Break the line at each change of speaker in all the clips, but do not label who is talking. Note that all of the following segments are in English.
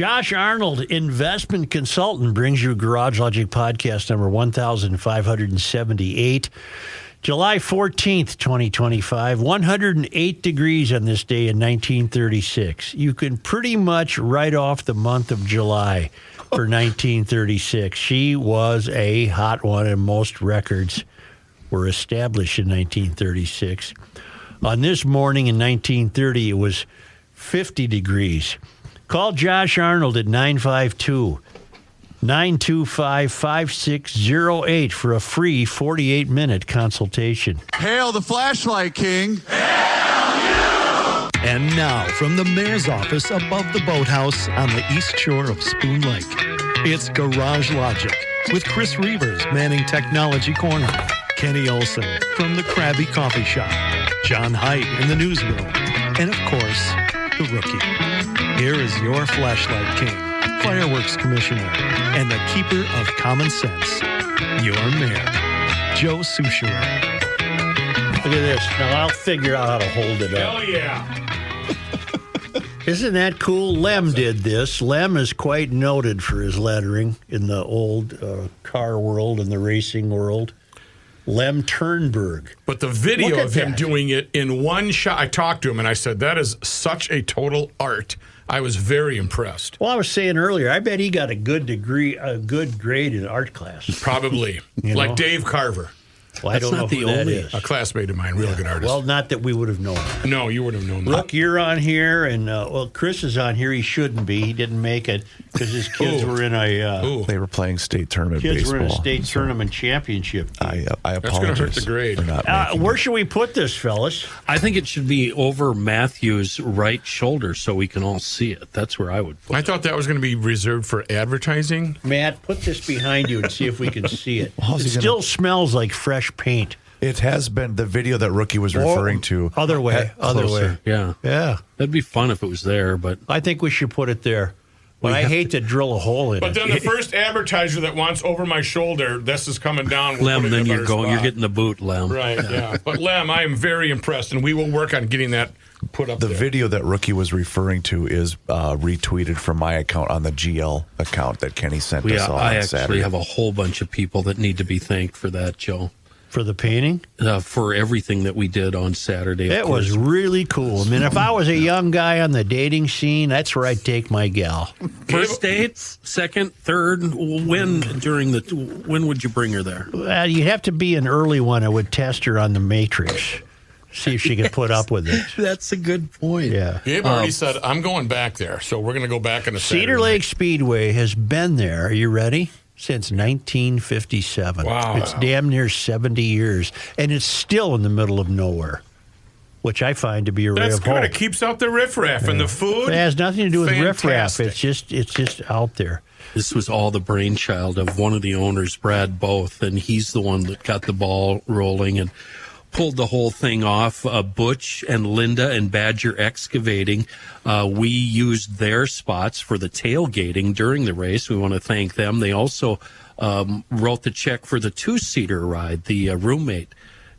Josh Arnold, investment consultant, brings you Garage Logic podcast number 1578. July 14th, 2025, 108 degrees on this day in 1936. You can pretty much write off the month of July for 1936. She was a hot one, and most records were established in 1936. On this morning in 1930, it was 50 degrees. Call Josh Arnold at 952-925-5608 for a free 48-minute consultation.
Hail the flashlight king.
Hail you! And now, from the mayor's office above the boathouse on the east shore of Spoon Lake, it's Garage Logic with Chris Reavers manning Technology Corner, Kenny Olson from the Krabby Coffee Shop, John Heidt in the newsroom, and of course, the rookie. Here is your flashlight king, fireworks commissioner, and the keeper of common sense, your mayor, Joe Soucheray.
Look at this. Now I'll figure out how to hold it up.
Hell yeah.
Isn't that cool? Lem did this. Lem is quite noted for his lettering in the old car world and the racing world. Lem Turnberg.
But the video of him doing it in one shot, I talked to him and I said, that is such a total art. I was very impressed.
Well, I was saying earlier, I bet he got a good grade in art class.
Probably. Like Dave Carver.
Well, I don't know who that is.
A classmate of mine, real good artist.
Well, not that we would have known.
No, you would have known that.
Look, you're on here, and, Chris is on here. He shouldn't be. He didn't make it because his kids were in a...
they were playing state tournament
kids
baseball.
Were in a state tournament championship.
I apologize.
That's going to hurt the grade.
For not
where should we put this, fellas?
I think it should be over Matthew's right shoulder so we can all see it. That's where I would put it.
I thought that was going to be reserved for advertising.
Matt, put this behind you and see if we can see it. It still smells like fresh paint.
It has been the video that Rookie was referring to.
Other way.
Yeah. That'd be fun if it was there, but
I think we should put it there. But I hate to drill a hole in it.
But then the first advertiser that wants over my shoulder, this is coming down.
Lem, then you're getting the boot, Lem.
Right, yeah. But Lem, I am very impressed, and we will work on getting that put up
the
there.
video that Rookie was referring to is retweeted from my account on the GL account that Kenny sent us on
I
Saturday.
actually have a whole bunch of people that need to be thanked for that, Joe.
For the painting?
For everything that we did on Saturday.
It was really cool. I mean, if I was a young guy on the dating scene, that's where I'd take my gal.
First dates, second, third, when would you bring her there?
You'd have to be an early one. I would test her on the Matrix. See if she could put up with it.
That's a good point.
Yeah.
Gabe already said, I'm going back there, so we're going to go back in a
Cedar Lake Speedway has been there. Are you ready? Since 1957.
Wow.
It's damn near 70 years, and it's still in the middle of nowhere, which I find to be a ray of hope.
That's good. It keeps out the riffraff and the food.
It has nothing to do with
Fantastic.
riffraff. It's just out there.
This was all the brainchild of one of the owners, Brad Both, and he's the one that got the ball rolling and pulled the whole thing off. Butch and Linda and Badger Excavating, we used their spots for the tailgating during the race. We want to thank them. They also wrote the check for the two-seater ride. The roommate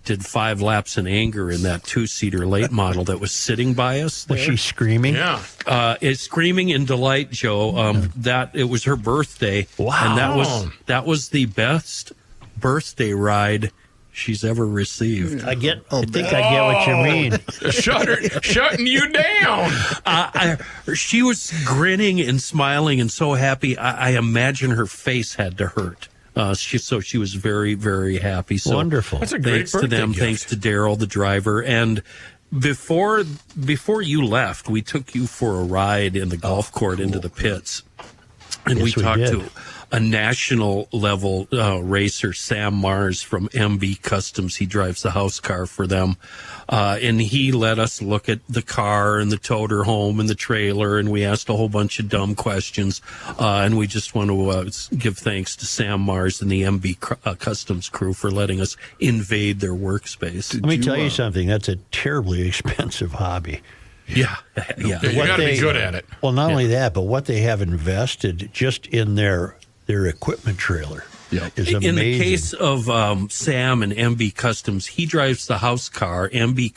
did 5 laps in anger in that two-seater late model that was sitting by us there.
Was she screaming?
Yeah.
It's screaming in delight, Joe. That it was her birthday.
Wow.
And that was the best birthday ride she's ever received.
I think I get what you mean.
Shutting you down.
She was grinning and smiling and so happy. I imagine her face had to hurt. She was very, very happy. So
wonderful.
That's a great
thanks to
birthday
them.
gift.
Thanks to Daryl, the driver. And before you left, we took you for a ride in the golf court into the pits. And
Yes,
we talked
did.
to a national level racer, Sam Mars from MB Customs. He drives the house car for them. And he let us look at the car and the toter home and the trailer. And we asked a whole bunch of dumb questions. And we just want to give thanks to Sam Mars and the MB Customs crew for letting us invade their workspace.
Let me tell you something. That's a terribly expensive hobby.
Yeah.
You got to be good at it.
Well, not only that, but what they have invested just in their equipment trailer is amazing.
In the case of Sam and MB Customs, he drives the house car. MB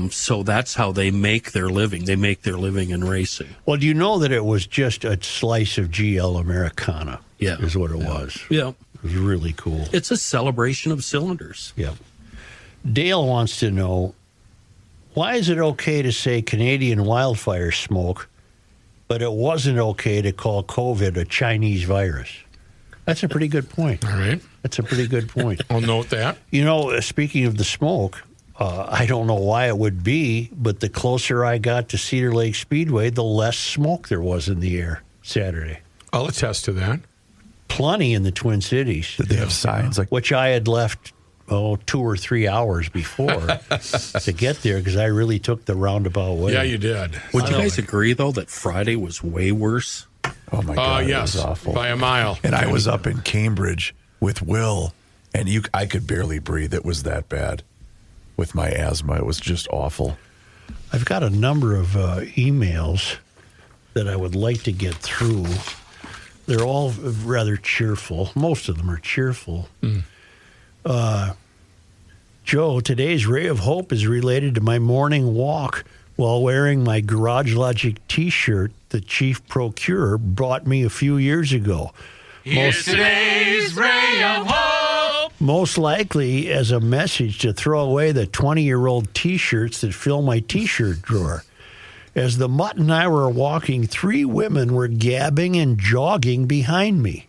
So that's how they make their living. They make their living in racing.
Well, do you know that it was just a slice of GL Americana?
Yeah.
Is what it was.
Yeah.
It was really cool.
It's a celebration of cylinders.
Yeah. Dale wants to know, why is it okay to say Canadian wildfire smoke, but it wasn't okay to call COVID a Chinese virus? That's a pretty good point.
All right.
That's a pretty good point.
I'll note that.
You know, speaking of the smoke, I don't know why it would be, but the closer I got to Cedar Lake Speedway, the less smoke there was in the air Saturday.
I'll attest to that.
Plenty in the Twin Cities.
Did they have signs like
Which I had left, 2 or 3 hours before to get there because I really took the roundabout way.
Yeah, you did.
Would you guys agree, though, that Friday was way worse?
oh my god,
Yes,
it was awful.
by a mile.
And I was up in Cambridge with Will, and I could barely breathe. It was that bad with my asthma. It was just awful.
I've got a number of emails that I would like to get through. They're all rather cheerful. Most of them are cheerful. Joe, today's ray of hope is related to my morning walk while wearing my Garage Logic T-shirt the chief procurer bought me a few years ago.
Here's today's ray of hope.
Most likely as a message to throw away the 20-year-old T-shirts that fill my T-shirt drawer. As the mutt and I were walking, 3 women were gabbing and jogging behind me.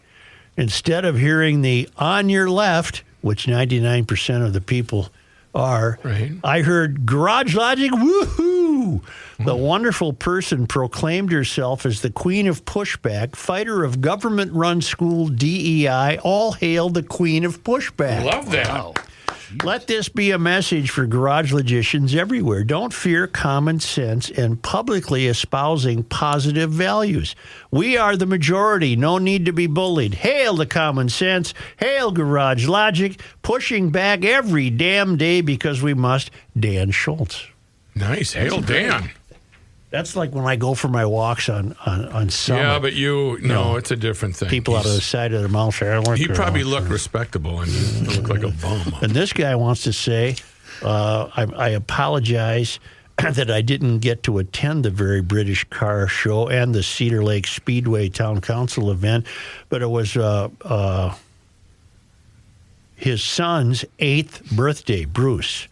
Instead of hearing the on your left, which 99% of the people are,
Right.
I heard Garage Logic, woohoo! The wonderful person proclaimed herself as the queen of pushback, fighter of government-run school DEI, all hail the queen of pushback.
Love that.
Let this be a message for garage logicians everywhere. Don't fear common sense and publicly espousing positive values. We are the majority. No need to be bullied. Hail the common sense. Hail garage logic. Pushing back every damn day because we must. Dan Schultz.
Nice. Hail Dan.
That's like when I go for my walks on Summit.
Yeah, but it's a different thing.
People out of the side of their mouth say,
He probably looked respectable and you look like a bum.
And this guy wants to say, I apologize that I didn't get to attend the Very British Car Show and the Cedar Lake Speedway Town Council event, but it was his son's 8th birthday, Bruce.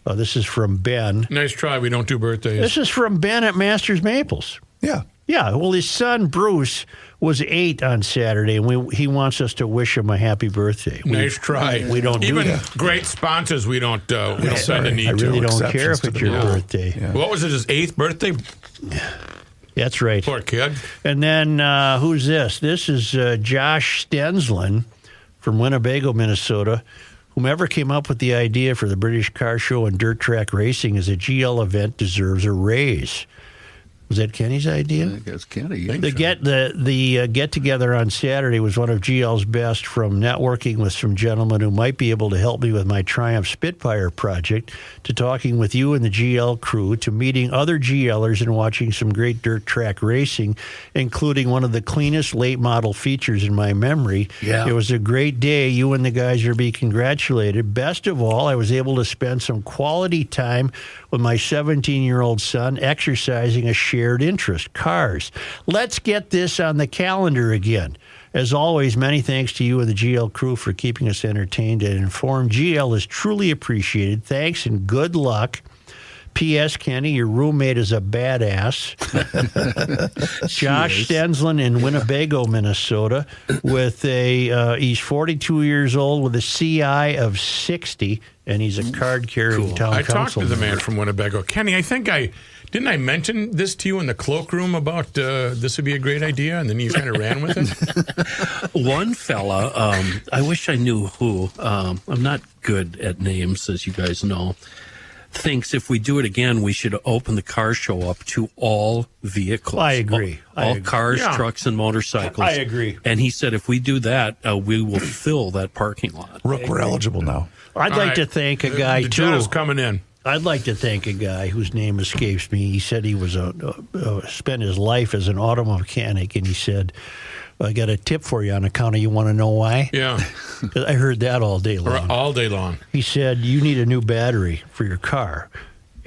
This is from Ben.
Nice try. We don't do birthdays.
This is from Ben at Masters Maples.
Yeah.
Yeah, well, his son, Bruce, was 8 on Saturday, and he wants us to wish him a happy birthday.
Nice try.
We don't do
Even
that.
Great sponsors, we don't send a need
I really
to.
don't
Exceptions
care if
to
it's
the
your
rule.
birthday.
Yeah.
What was it, his 8th birthday?
That's right.
Poor kid.
And then who's this? This is Josh Stensland from Winnebago, Minnesota. Whomever came up with the idea for the British Car Show and dirt track racing as a GL event deserves a raise. Was that Kenny's idea?
I guess Kenny.
The get together on Saturday was one of GL's best, from networking with some gentlemen who might be able to help me with my Triumph Spitfire project, to talking with you and the GL crew, to meeting other GLers and watching some great dirt track racing, including one of the cleanest late model features in my memory.
Yeah.
It was a great day. You and the guys are to be congratulated. Best of all, I was able to spend some quality time with my 17-year-old son exercising a shared interest, cars. Let's get this on the calendar again. As always, many thanks to you and the GL crew for keeping us entertained and informed. GL is truly appreciated. Thanks and good luck. P.S. Kenny, your roommate is a badass. Josh Stensland in Winnebago, Minnesota, with he's 42 years old with a CI of 60, and he's a card-carrying town
I talked
council.
to the man from Winnebago. Kenny, I think didn't I mention this to you in the cloakroom about this would be a great idea, and then you kind of ran with it?
One fella, I wish I knew who. I'm not good at names, as you guys know. Thinks if we do it again, we should open the car show up to all vehicles.
I agree.
All cars,
Yeah.
trucks, and motorcycles.
I agree.
And he said if we do that, we will fill that parking lot.
Rook, we're eligible now.
I'd
All
like
right.
to thank a guy,
the
too.
Jenna's coming in.
I'd like to thank a guy whose name escapes me. He said he was spent his life as an auto mechanic, and he said, I got a tip for you on account of you want to know why?
Yeah,
I heard that all day long.
all day long.
He said, you need a new battery for your car.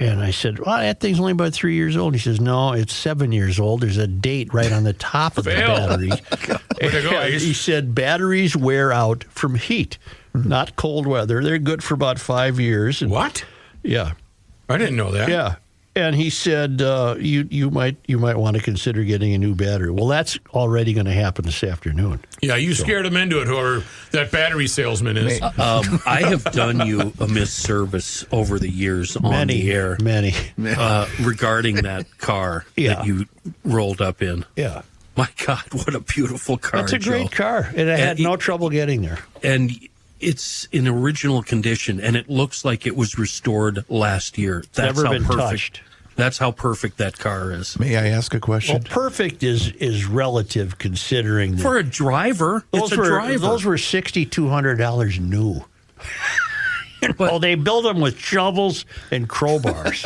And I said, well, that thing's only about 3 years old. He says, no, it's 7 years old. There's a date right on the top of the
Fail.
battery.
Way to go,
And
Ace.
he said, batteries wear out from heat, not cold weather. They're good for about 5 years. And,
What?
yeah.
I didn't know that.
Yeah. And he said, you might want to consider getting a new battery. Well, that's already going to happen this afternoon.
Yeah, you scared him into it, whoever that battery salesman is.
I have done you a misservice over the years on the air
Many.
regarding that car
Yeah.
that you rolled up in.
Yeah.
My God, what a beautiful car!
That's a great
Joe.
car. And I had no trouble getting there.
And it's in original condition, and it looks like it was restored last year. That's
Never
how
been
perfect.
touched.
That's how perfect that car is.
May I ask a question?
Well, perfect is relative considering that
For a driver, it's a driver.
Those were $6,200 new. Well, they build them with shovels and crowbars.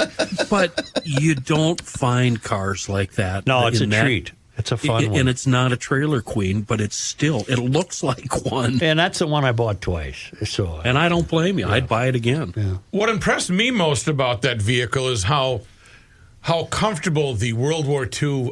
But you don't find cars like that.
No, it's a
in that-
treat. It's a fun one.
And it's not a trailer queen, but it's still, it looks like one.
And that's the one I bought twice. So,
And I don't blame you. I'd buy it again.
yeah.
What impressed me most about that vehicle is how comfortable the World War II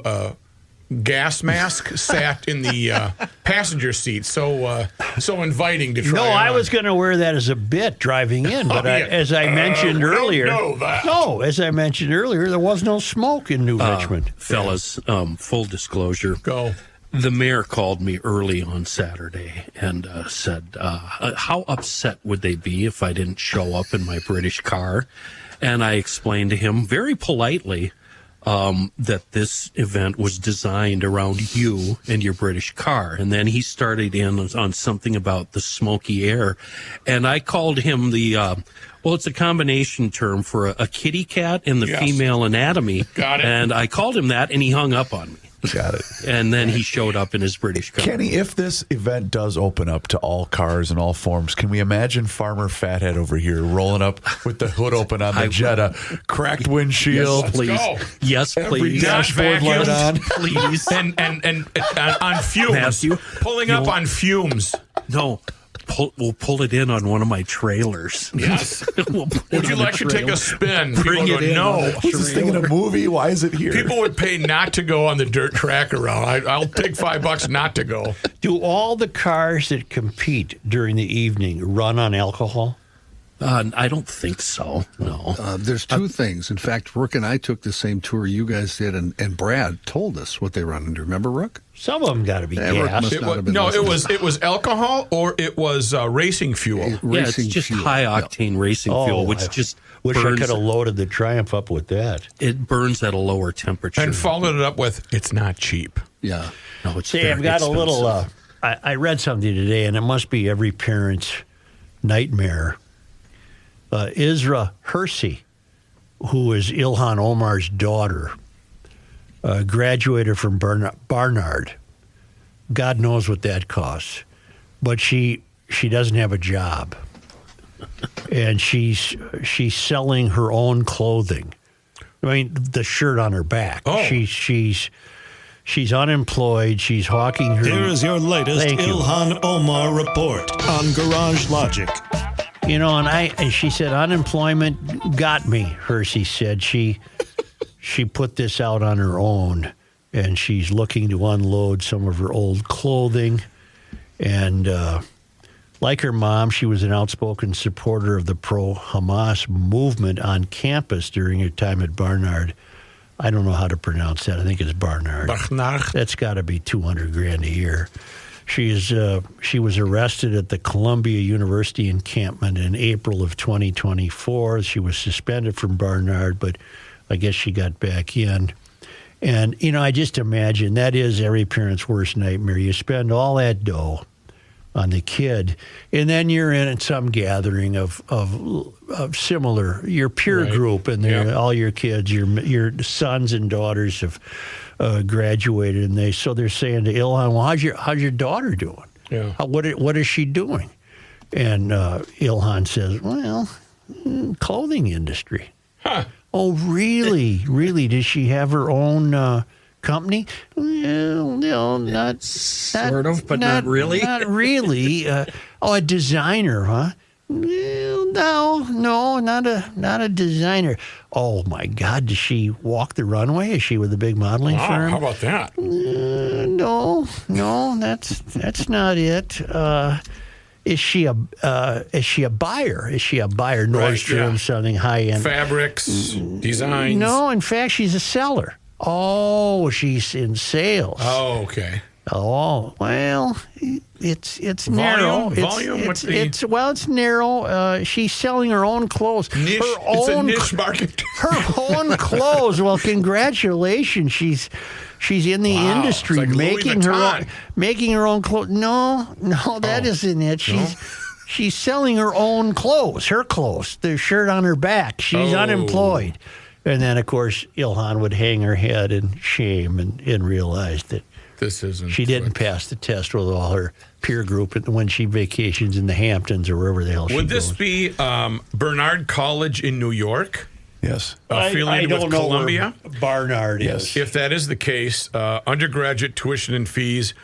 gas mask sat in the passenger seat. So inviting to try.
No,
it
I
on.
was going to wear that as a bit driving in, but
Oh, yeah.
as I mentioned
we don't
earlier,
know that.
no, as I mentioned earlier, there was no smoke in New Richmond.
Fellas, full disclosure.
Go.
The mayor called me early on Saturday and said, how upset would they be if I didn't show up in my British car? And I explained to him very politely that this event was designed around you and your British car. And then he started in on something about the smoky air. And I called him it's a combination term for a kitty cat in the
Yes.
female anatomy.
Got it.
And I called him that, and he hung up on me.
Got it.
And then he showed up in his British car.
Kenny, if this event does open up to all cars and all forms, can we imagine Farmer Fathead over here rolling up with the hood open on the Jetta, cracked windshield?
Let's
Please.
go.
Yes,
Every
please.
dashboard light on.
Please.
And on fumes.
Matthew,
Pulling up on fumes.
No. We'll pull it in on one of my trailers.
Yes.
We'll put it
Would you
on the
like to take
trailer.
a spin?
Bring
People
it in
go,
on
no.
the
Who's this thing in a movie? Why is it here?
People would pay not to go on the dirt track around. I'll take $5 not to go.
Do all the cars that compete during the evening run on alcohol?
I don't think so. No.
There's two things. In fact, Rook and I took the same tour you guys did, and Brad told us what they run into. Remember, Rook?
Some of them got to be
Yeah, Rick
gas.
must-
It
not
was,
have been
no, it
listening.
was alcohol or it was racing fuel.
Yeah, it's
Racing
just
fuel.
high octane racing fuel, which
I
just
wish I
burns,
could have loaded the Triumph up with that.
it burns at a lower temperature.
And followed it up with, it's not cheap.
Yeah.
No, it's
See,
very
I've got a little.
expensive.
I read something today, and it must be every parent's nightmare. Isra Hersey, who is Ilhan Omar's daughter, graduated from Barnard. God knows what that costs, but she doesn't have a job, and she's selling her own clothing. I mean, the shirt on her back.
Oh.
She's unemployed. She's hawking her.
Here is your latest
Thank you.
Ilhan Omar report on Garage Logic.
You know, and she said unemployment got me. Hersey said she put this out on her own, and she's looking to unload some of her old clothing. And like her mom, she was an outspoken supporter of the pro-Hamas movement on campus during her time at Barnard. I don't know how to pronounce that. I think it's Barnard.
Barnard.
That's got to be $200,000 a year. She was arrested at the Columbia University encampment in April of 2024. She was suspended from Barnard, but I guess she got back in. And, you know, I just imagine that is every parent's worst nightmare. You spend all that dough on the kid, and then you're in some gathering of similar, your peer
Right.
group, and
Yeah.
all your kids, your sons and daughters have graduated, and they're saying to Ilhan, "Well, how's your daughter doing?
Yeah.
What is she doing?" And Ilhan says, "Well, clothing industry."
Huh.
Oh, really? Really? Does she have her own company? Well, no, not
Sort of, but not really.
Not really. A designer, huh? Well, no, not a designer. Oh my God, does she walk the runway? Is she with a big modeling firm?
How about that?
No, that's not it. Is she a buyer? Is she a buyer? Nordstrom,
yeah.
something high end.
Fabrics, designs.
No, in fact, she's a seller. Oh, she's in sales.
Oh, okay.
Oh, well, it's narrow.
Volume?
It's narrow. She's selling her own clothes.
Niche. It's a niche market.
Her own clothes. Well, congratulations. She's in the industry
It's like Louis
making her own clothes. No, that isn't it. She's selling her own clothes. Her clothes. The shirt on her back. She's unemployed. And then, of course, Ilhan would hang her head in shame and realize that
This isn't.
she didn't pass the test with all her peer group when she vacations in the Hamptons or wherever the hell she goes.
Would this be Bernard College in New York?
Yes.
Affiliated with Columbia?
Barnard
Yes.
is.
If that is the case, undergraduate tuition and fees,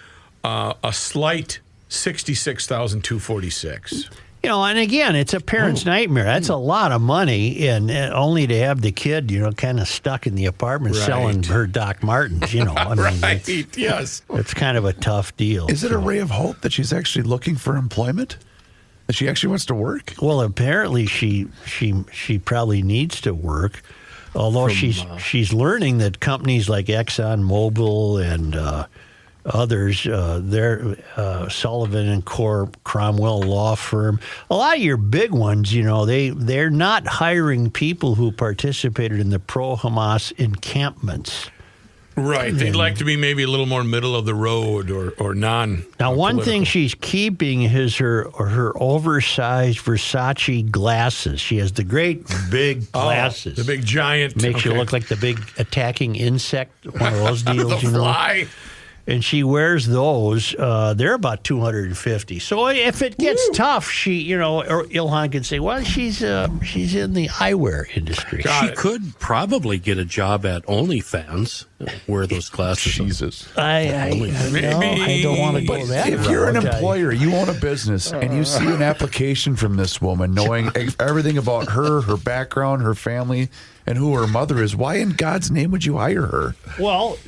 a slight $66,246.
And again, it's a parent's nightmare. That's a lot of money, and only to have the kid, kind of stuck in the apartment selling her Doc Martens. I mean,
Right. Yes.
it's kind of a tough deal.
Is it a ray of hope that she's actually looking for employment? That she actually wants to work?
Well, apparently she probably needs to work, although she's learning that companies like ExxonMobil and others, they're Sullivan and Cromwell law firm. A lot of your big ones, they're not hiring people who participated in the pro-Hamas encampments.
Right. They'd like to be maybe a little more middle of the road or non.
Now, one thing she's keeping is her oversized Versace glasses. She has the great big glasses.
The big giant.
Makes you look like the big attacking insect, one of those deals,
the fly.
And she wears those. They're about $250. So if it gets tough, she, or Ilhan can say, well, she's in the eyewear industry.
She could probably get a job at OnlyFans, wear those glasses.
Jesus.
I don't want to go that
If
route.
you're an employer, you own a business, and you see an application from this woman, knowing everything about her background, her family, and who her mother is, why in God's name would you hire her?
Well,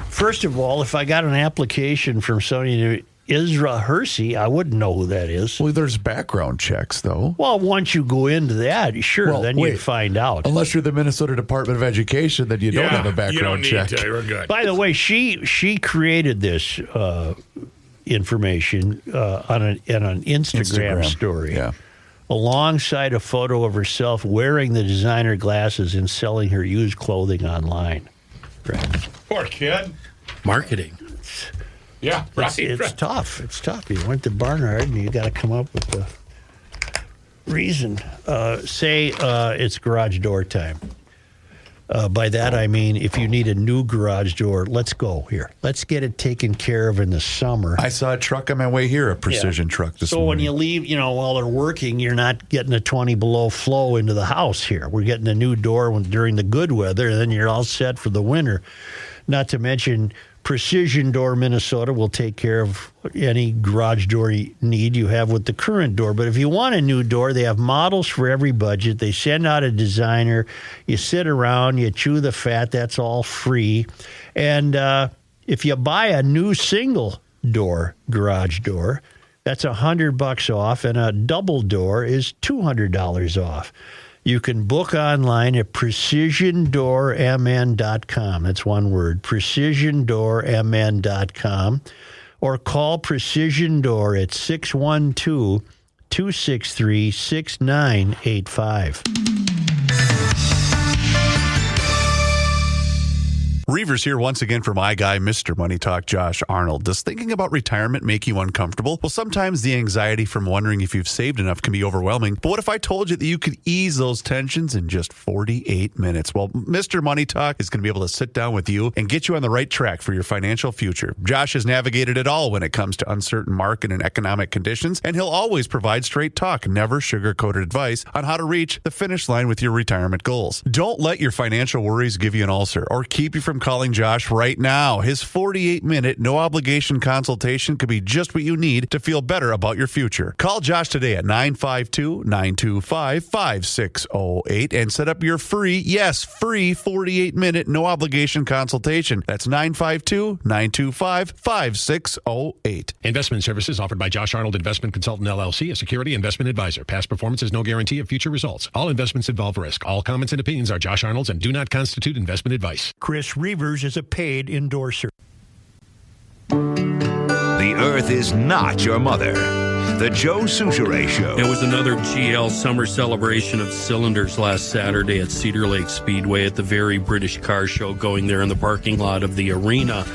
first of all, if I got an application from somebody named Isra Hersey, I wouldn't know who that is.
Well, there's background checks, though.
Well, once you go into that, sure, then you'd find out.
Unless you're the Minnesota Department of Education, then you don't have a
you
background
don't need
check.
to. We're good.
By the way, she created this information on an Instagram story.
Yeah.
Alongside a photo of herself wearing the designer glasses and selling her used clothing online. Right.
Poor kid.
Marketing.
Yeah, right.
It's tough. It's tough. You went to Barnard and you got to come up with the reason. Say it's garage door time. By that I mean if you need a new garage door, let's go here. Let's get it taken care of in the summer.
I saw a truck on my way here, a precision truck this morning.
So when you leave, while they're working, you're not getting a 20 below flow into the house here. We're getting a new door during the good weather, and then you're all set for the winter. Not to mention Precision Door Minnesota will take care of any garage door need you have with the current door. But if you want a new door, they have models for every budget. They send out a designer. You sit around, you chew the fat. That's all free. And if you buy a new single door garage door, that's $100 off, and a double door is $200 off. You can book online at precisiondoormn.com. That's one word, precisiondoormn.com. Or call Precision Door at 612-263-6985.
Reavers here once again for my guy, Mr. Money Talk, Josh Arnold. Does thinking about retirement make you uncomfortable? Well, sometimes the anxiety from wondering if you've saved enough can be overwhelming. But what if I told you that you could ease those tensions in just 48 minutes? Well, Mr. Money Talk is going to be able to sit down with you and get you on the right track for your financial future. Josh has navigated it all when it comes to uncertain market and economic conditions, and he'll always provide straight talk, never sugar-coated advice on how to reach the finish line with your retirement goals. Don't let your financial worries give you an ulcer or keep you from from calling Josh right now. His 48-minute, no-obligation consultation could be just what you need to feel better about your future. Call Josh today at 952-925-5608 and set up your free 48-minute, no-obligation consultation. That's 952-925-5608.
Investment services offered by Josh Arnold Investment Consultant LLC, a security investment advisor. Past performance is no guarantee of future results. All investments involve risk. All comments and opinions are Josh Arnold's and do not constitute investment advice.
Chris Reavers is a paid endorser.
The Earth is not your mother. The Joe Souchere Show.
It was another GL summer celebration of cylinders last Saturday at Cedar Lake Speedway at the very British car show going there in the parking lot of the arena.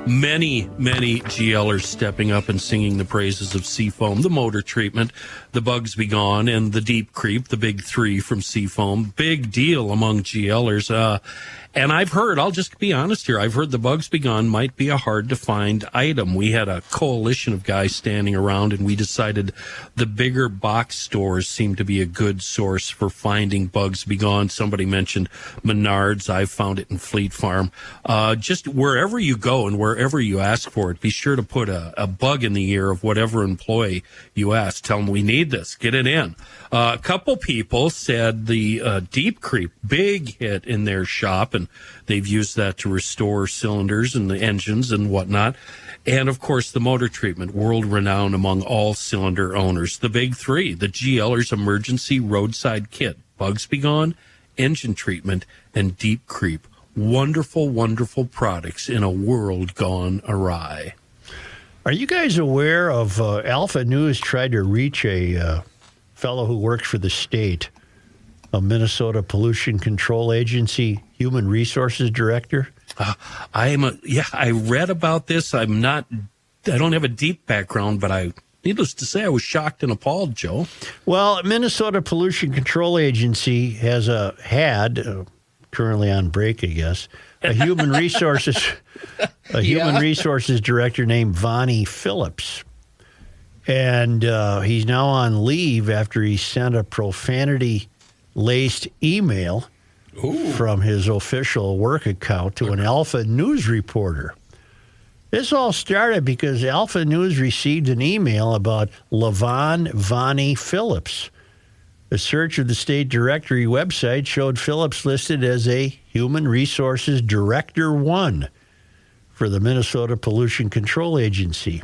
Many GLers stepping up and singing the praises of Seafoam, the motor treatment, the Bugs Be Gone, and the Deep Creep, the big three from Seafoam. Big deal among GLers. And I've heard, I'll just be honest here, I've heard the Bugs Be Gone might be a hard-to-find item. We had a coalition of guys standing around, and we decided the bigger box stores seem to be a good source for finding Bugs Be Gone. Somebody mentioned Menards. I found it in Fleet Farm. Just wherever you go and wherever you ask for it, be sure to put a bug in the ear of whatever employee you ask. Tell them, we need this. Get it in. A couple people said the Deep Creep, big hit in their shop, and they've used that to restore cylinders and the engines and whatnot. And, of course, the motor treatment, world-renowned among all cylinder owners. The big three, the GLer's emergency roadside kit, Bugs Be Gone, engine treatment, and Deep Creep. Wonderful, wonderful products in a world gone awry.
Are you guys aware of Alpha News tried to reach a fellow who works for the state, a Minnesota Pollution Control Agency Human Resources Director?
I read about this. I don't have a deep background, but needless to say, I was shocked and appalled, Joe.
Well, Minnesota Pollution Control Agency had, currently on break, I guess, a human resources director named Vonnie Phillips. And he's now on leave after he sent a profanity-laced email from his official work account to an Alpha News reporter. This all started because Alpha News received an email about LaVon Vonnie Phillips. A search of the state directory website showed Phillips listed as a Human Resources Director 1 for the Minnesota Pollution Control Agency.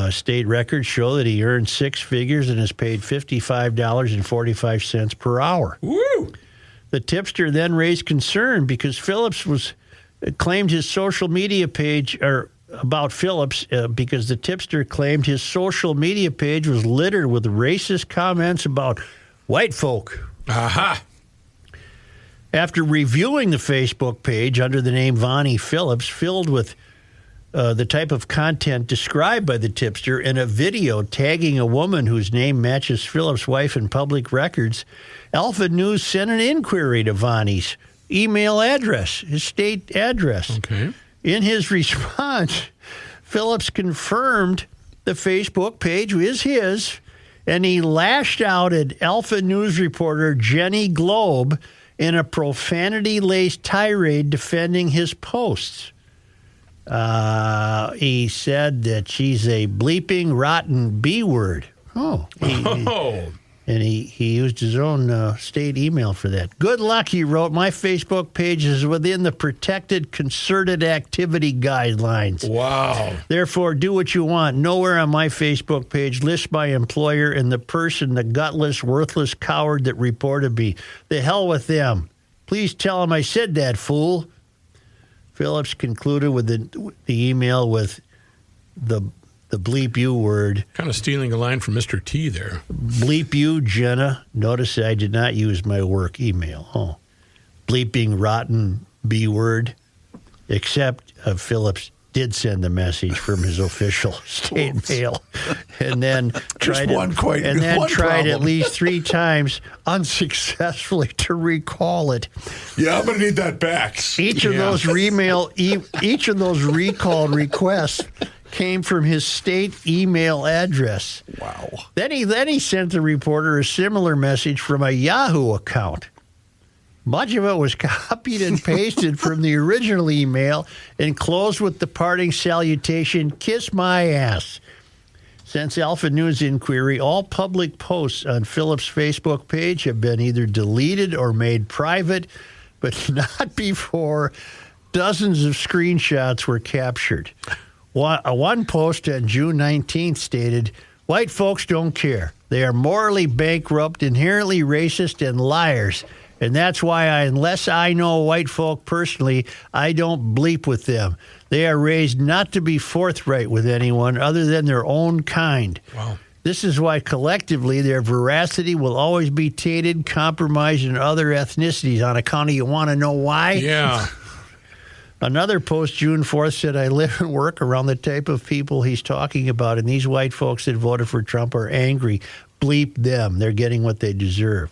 State records show that he earned six figures and is paid $55.45 per hour.
Woo!
The tipster then raised concern because Phillips claimed his social media page, or about Phillips, because the tipster claimed his social media page was littered with racist comments about white folk.
Aha!
After reviewing the Facebook page under the name Vonnie Phillips, filled with the type of content described by the tipster, and a video tagging a woman whose name matches Phillips' wife in public records, Alpha News sent an inquiry to Vonnie's email address, his state address.
Okay.
In his response, Phillips confirmed the Facebook page is his, and he lashed out at Alpha News reporter Jenny Globe in a profanity-laced tirade defending his posts. He said that she's a bleeping, rotten B-word. And he used his own state email for that. Good luck, he wrote. My Facebook page is within the protected concerted activity guidelines.
Wow.
Therefore, do what you want. Nowhere on my Facebook page list my employer and the person, the gutless, worthless coward that reported me. The hell with them. Please tell him I said that, fool. Phillips concluded with the email with the bleep you word.
Kind of stealing a line from Mr. T there.
Bleep you, Jenna. Notice I did not use my work email. Oh, bleeping rotten B word. Except Phillips did send the message from his official state mail, and then tried at least 3 times unsuccessfully to recall it.
Yeah, I'm gonna need that back.
Each of those recall requests came from his state email address.
Wow.
Then he sent the reporter a similar message from a Yahoo account. Much of it was copied and pasted from the original email and closed with the parting salutation, "Kiss my ass." Since Alpha News inquiry, all public posts on Phillips' Facebook page have been either deleted or made private, but not before dozens of screenshots were captured. One post on June 19th stated, "White folks don't care. They are morally bankrupt, inherently racist, and liars. And that's why, unless I know white folk personally, I don't bleep with them. They are raised not to be forthright with anyone other than their own kind.
Wow.
This is why collectively their veracity will always be tainted, compromised in other ethnicities on account of, you want to know why?"
Yeah.
Another post, June 4th, said, "I live and work around the type of people he's talking about, and these white folks that voted for Trump are angry. Bleep them. They're getting what they deserve."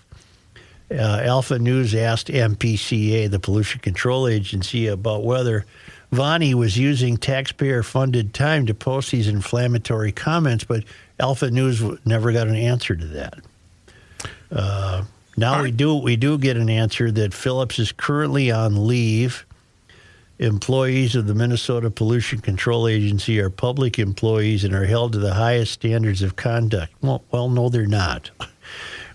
Alpha News asked MPCA, the Pollution Control Agency, about whether Vonnie was using taxpayer-funded time to post these inflammatory comments, but Alpha News never got an answer to that. Now we do get an answer that Phillips is currently on leave. Employees of the Minnesota Pollution Control Agency are public employees and are held to the highest standards of conduct. Well, no, they're not.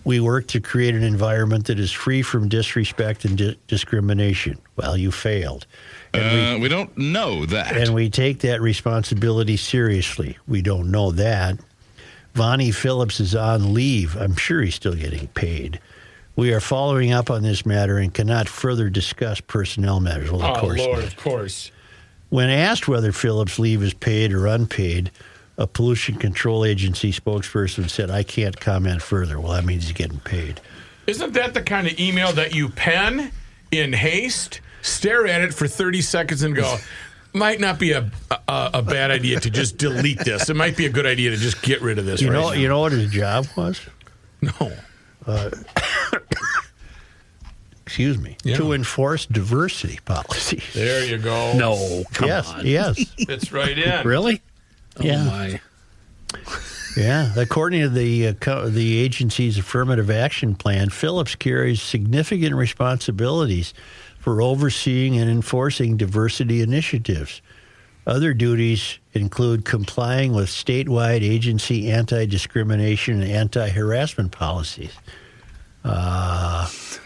We work to create an environment that is free from disrespect and discrimination. Well, you failed. And
we don't know that.
And we take that responsibility seriously. We don't know that. Vonnie Phillips is on leave. I'm sure he's still getting paid. We are following up on this matter and cannot further discuss personnel matters. Well, of course
Lord,
not.
of course.
When asked whether Phillips' leave is paid or unpaid, a pollution control agency spokesperson said, "I can't comment further." Well, that means he's getting paid.
Isn't that the kind of email that you pen in haste, stare at it for 30 seconds and go, might not be a bad idea to just delete this. It might be a good idea to just get rid of this
You
right
know,
now.
you know what his job was?
No.
Excuse me.
Yeah.
To enforce diversity policies.
There you go.
No, come on.
Yes.
It's right in.
Really?
Yeah.
Oh, my.
Yeah, according to the agency's affirmative action plan, Phillips carries significant responsibilities for overseeing and enforcing diversity initiatives. Other duties include complying with statewide agency anti-discrimination and anti-harassment policies.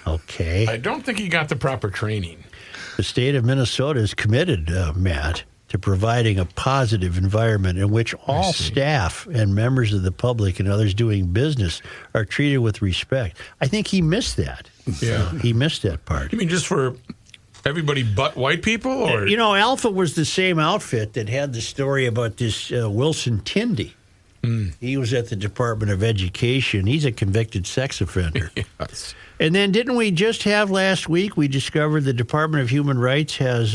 Okay.
I don't think he got the proper training.
The state of Minnesota is committed, Matt, to providing a positive environment in which all staff and members of the public and others doing business are treated with respect. I think he missed that.
Yeah.
He missed that part.
You mean just for everybody but white people? Or
You know, Alpha was the same outfit that had the story about this Wilson Tindy. He was at the Department of Education. He's a convicted sex offender.
Yes.
And then didn't we just have last week, we discovered the Department of Human Rights has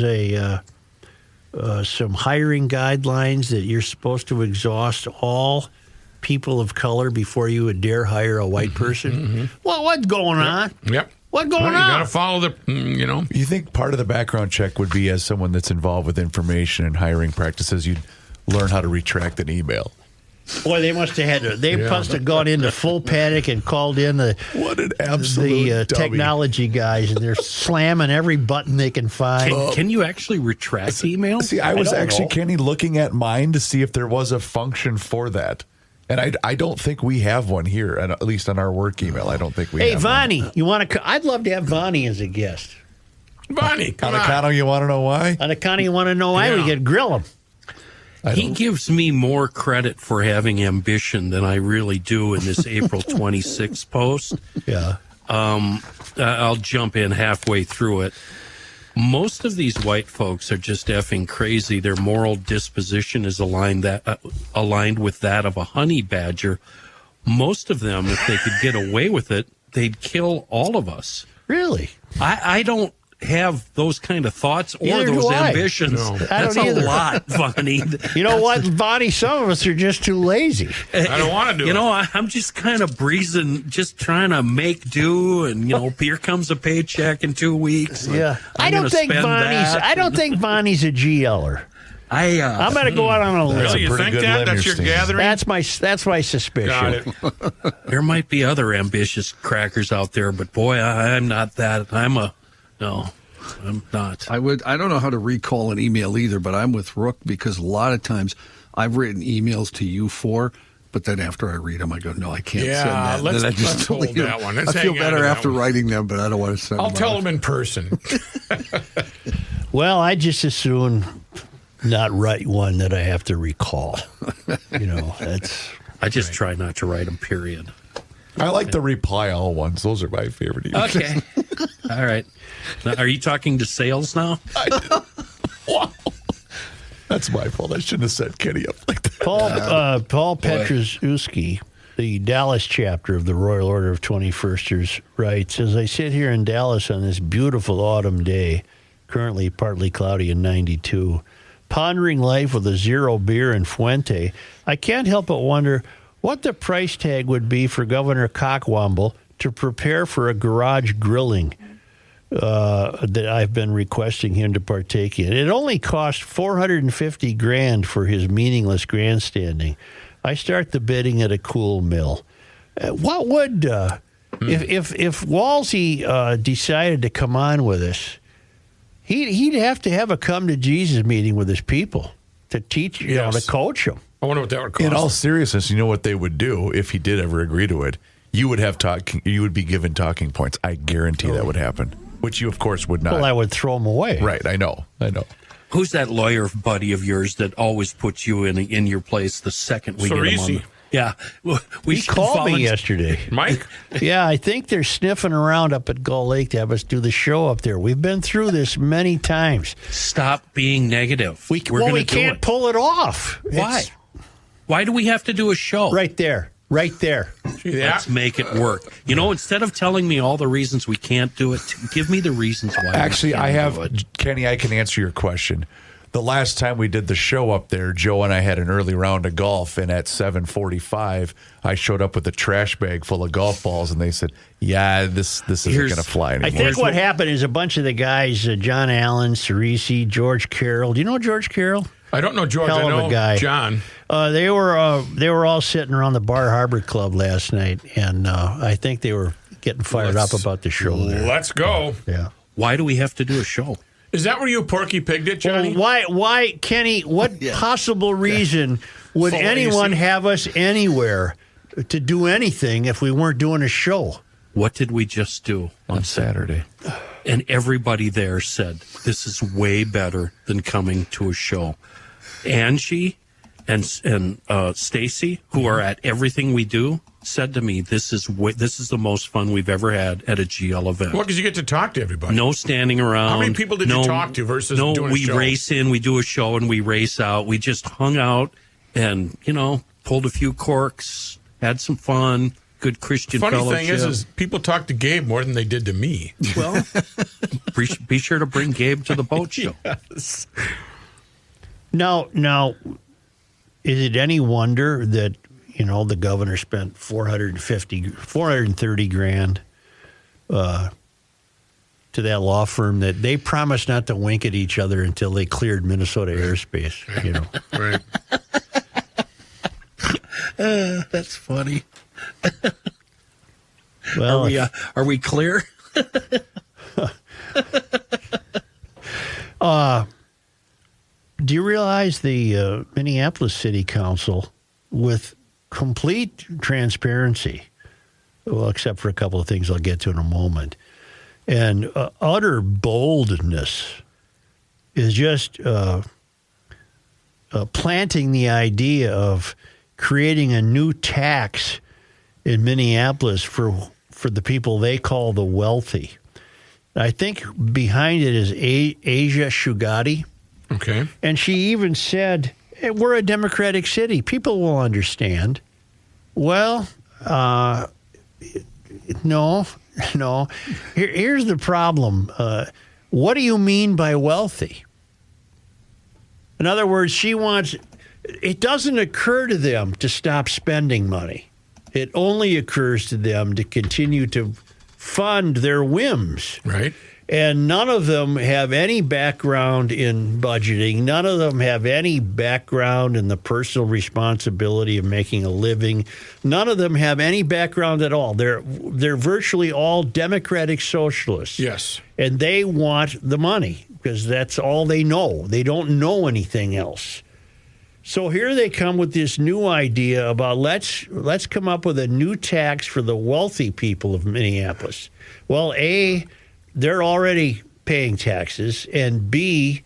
some hiring guidelines that you're supposed to exhaust all people of color before you would dare hire a white person? Well, what's going on?
Yep.
What's going
Well, you
on?
got to follow the,
You think part of the background check would be, as someone that's involved with information and hiring practices, you'd learn how to retract an email.
Boy, they must have gone into full panic and called in
What an absolute dummy.
technology guys, and they're slamming every button they can find.
Can you actually retract emails?
See, I was
don't
actually,
know.
Kenny, looking at mine to see if there was a function for that. And I don't think we have one here, at least on our work email. I don't think we
Hey,
have
Vonnie, you want to? I'd love to have Vonnie as a guest.
Bonnie, come
one.
on.
Nakano, you want to know why?
On account of you want to know why we
Yeah.
could grill him.
He gives me more credit for having ambition than I really do in this April 26th post.
Yeah.
I'll jump in halfway through it. Most of these white folks are just effing crazy. Their moral disposition is aligned with that of a honey badger. Most of them, if they could get away with it, they'd kill all of us.
Really?
I don't have those kind of thoughts or
Neither
those
do I.
ambitions.
No.
I
That's
don't
a
either.
lot, Vonnie.
You know what, Vonnie? Some of us are just too lazy.
I don't want to do it.
You know, I'm just kind of breezing, just trying to make do, and here comes a paycheck in 2 weeks.
Yeah.
I'm
I don't
gonna
think
spend
Vonnie's.
that.
I don't think Vonnie's a GLer. I'm going to go out on a limb.
Really, you
pretty
think
good
that?
limb
That's
you're
your
standing.
gathering?
That's my suspicion.
Got it.
There might be other ambitious crackers out there, but boy, I'm not that. No, I'm not.
I don't know how to recall an email either, but I'm with Rook because a lot of times I've written emails to you but then after I read them, I go, no, I can't
Yeah,
send that.
let's-
Then I just
let's hold
delete 'em.
that one. Let's
I feel
hang on
better
to that
after
one.
writing them, but I don't want to send
I'll
them.
tell
out.
them in person.
Well, I just as soon not write one that I have to recall. That's.
I just try not to write them, period.
I like the reply all ones. Those are my favorite emails.
Okay. All right. Now, are you talking to sales now?
Wow. That's my fault. I shouldn't have set Kenny up like that.
Paul Petraszewski, the Dallas chapter of the Royal Order of 21sters, writes, as I sit here in Dallas on this beautiful autumn day, currently partly cloudy and 92, pondering life with a zero beer and Fuente, I can't help but wonder what the price tag would be for Governor Cockwomble to prepare for a garage grilling that I've been requesting him to partake in. It only cost $450,000 for his meaningless grandstanding. I start the bidding at a cool mill. What would if Walsey decided to come on with us? He'd have to have a come to Jesus meeting with his people to teach,
Yes.
to coach them.
I wonder what that would cost.
In all seriousness, you know what they would do if he did ever agree to it? You would have you would be given talking points. I guarantee that would happen. Which you, of course, would not.
Well, I would throw them away.
Right, I know.
Who's that lawyer buddy of yours that always puts you in your place the second we get him on?
Cerisi.
Yeah.
He called me yesterday.
Mike?
Yeah, I think they're sniffing around up at Gull Lake to have us do the show up there. We've been through this many times.
Stop being negative.
We
We're
can't pull it off.
Why?
It's
Why do we have to do a show?
right there.
Let's make it work. Instead of telling me all the reasons we can't do it, give me the reasons why.
Actually,
we
I
can't do
have,
it.
Kenny, I can answer your question. The last time we did the show up there, Joe and I had an early round of golf, and at 7:45, I showed up with a trash bag full of golf balls, and they said, yeah, this isn't going to fly anymore.
I think what happened is a bunch of the guys, John Allen, Cerisi, George Carroll. Do you know George Carroll?
I don't know George.
Hell
I
of a
know
guy.
John.
They were all sitting around the Bar Harbor Club last night, and I think they were getting fired up about the show there.
Let's go.
Yeah.
Why do we have to do a show?
Is that where you Porky Pigged it, Johnny?
Well, why, Kenny? What possible reason would
Full
anyone
AC.
have us anywhere to do anything if we weren't doing a show?
What did we just do
on Saturday.
And everybody there said, this is way better than coming to a show. Angie and Stacy, who are at everything we do, said to me, this is the most fun we've ever had at a GL event.
Well, because you get to talk to everybody.
No standing around.
How many people did you talk to versus doing a show?
We race in, we do a show, and we race out. We just hung out and, pulled a few corks, had some fun, good Christian
Funny
fellowship.
thing is people talk to Gabe more than they did to me.
Well, be sure to bring Gabe to the boat show.
Yes.
Now, is it any wonder that the governor spent $430,000 to that law firm that they promised not to wink at each other until they cleared Minnesota airspace?
Right.
That's funny.
Well,
Are we clear?
do you realize the Minneapolis City Council, with complete transparency, well, except for a couple of things I'll get to in a moment, and utter boldness, is just planting the idea of creating a new tax in Minneapolis for the people they call the wealthy. I think behind it is Asia Shugati.
Okay.
And she even said, hey, we're a democratic city. People will understand. Well, no. Here's the problem. What do you mean by wealthy? In other words, it doesn't occur to them to stop spending money. It only occurs to them to continue to fund their whims.
Right.
And none of them have any background in budgeting. None of them have any background in the personal responsibility of making a living. None of them have any background at all. They're virtually all democratic socialists.
Yes.
And they want the money because that's all they know. They don't know anything else. So here they come with this new idea about let's come up with a new tax for the wealthy people of Minneapolis. Well, A, they're already paying taxes, and B,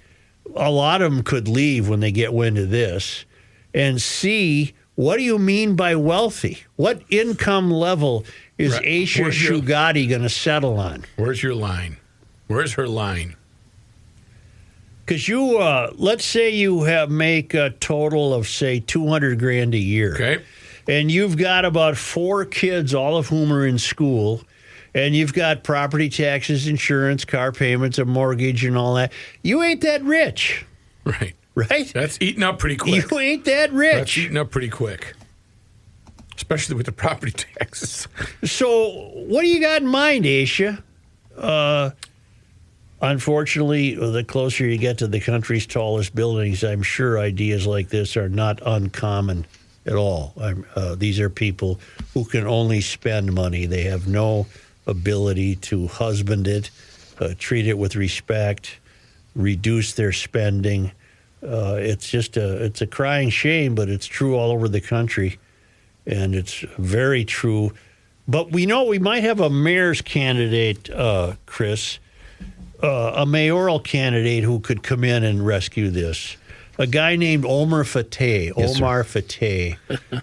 a lot of them could leave when they get wind of this. And C, what do you mean by wealthy? What income level is Aisha Shugati going to settle on?
Where's your line? Where's her line?
Because you, let's say you make a total of, say, $200,000 a year.
Okay.
And you've got about 4 kids, all of whom are in school. And you've got property taxes, insurance, car payments, a mortgage, and all that. You ain't that rich.
Right.
Right?
That's eating up pretty quick.
You ain't that rich.
That's eating up pretty quick. Especially with the property taxes.
So what do you got in mind, Aisha? Unfortunately, the closer you get to the country's tallest buildings, I'm sure ideas like this are not uncommon at all. These are people who can only spend money. They have no ability to husband it, treat it with respect, reduce their spending. It's a crying shame, but it's true all over the country, and it's very true. But we know we might have a mayor's candidate, Chris, a mayoral candidate who could come in and rescue this. A guy named Omar Fateh.
Yes,
Omar Fateh.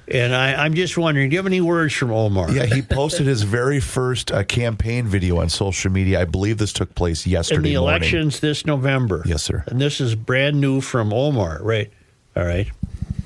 And I'm just wondering, do you have any words from Omar?
Yeah, he posted his very first campaign video on social media. I believe this took place yesterday
In the
morning.
elections this November.
Yes, sir.
And this is brand new from Omar, right? All right.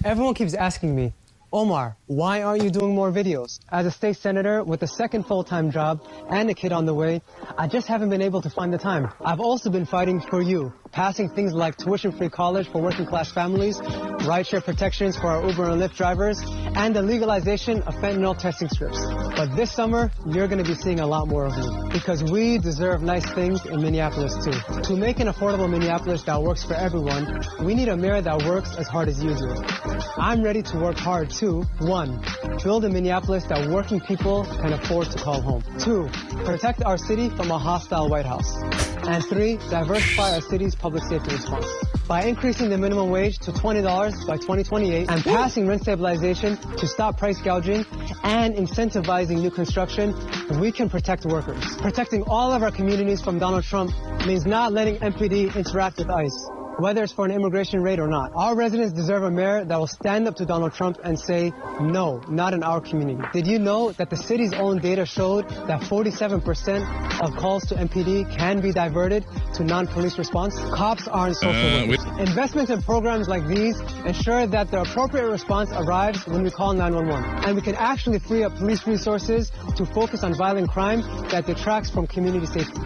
Everyone keeps asking me, Omar, why aren't you doing more videos? As a state senator with a second full-time job and a kid on the way, I just haven't been able to find the time. I've also been fighting for you, passing things like tuition-free college for working-class families, rideshare protections for our Uber and Lyft drivers, and the legalization of fentanyl testing strips. But this summer, you're going to be seeing a lot more of me, because we deserve nice things in Minneapolis too. To make an affordable Minneapolis that works for everyone, we need a mayor that works as hard as you do. I'm ready to work hard too. 1, build a Minneapolis that working people can afford to call home. 2, protect our city from a hostile White House. And 3, diversify our city's public safety response. By increasing the minimum wage to $20 by 2028 and passing rent stabilization to stop price gouging and incentivizing new construction, we can protect workers. Protecting all of our communities from Donald Trump means not letting MPD interact with ICE, whether it's for an immigration raid or not. Our residents deserve a mayor that will stand up to Donald Trump and say, no, not in our community. Did you know that the city's own data showed that 47% of calls to MPD can be diverted to non-police response? Cops aren't social workers. Investments in programs like these ensure that the appropriate response arrives when we call 911. And we can actually free up police resources to focus on violent crime that detracts from community safety.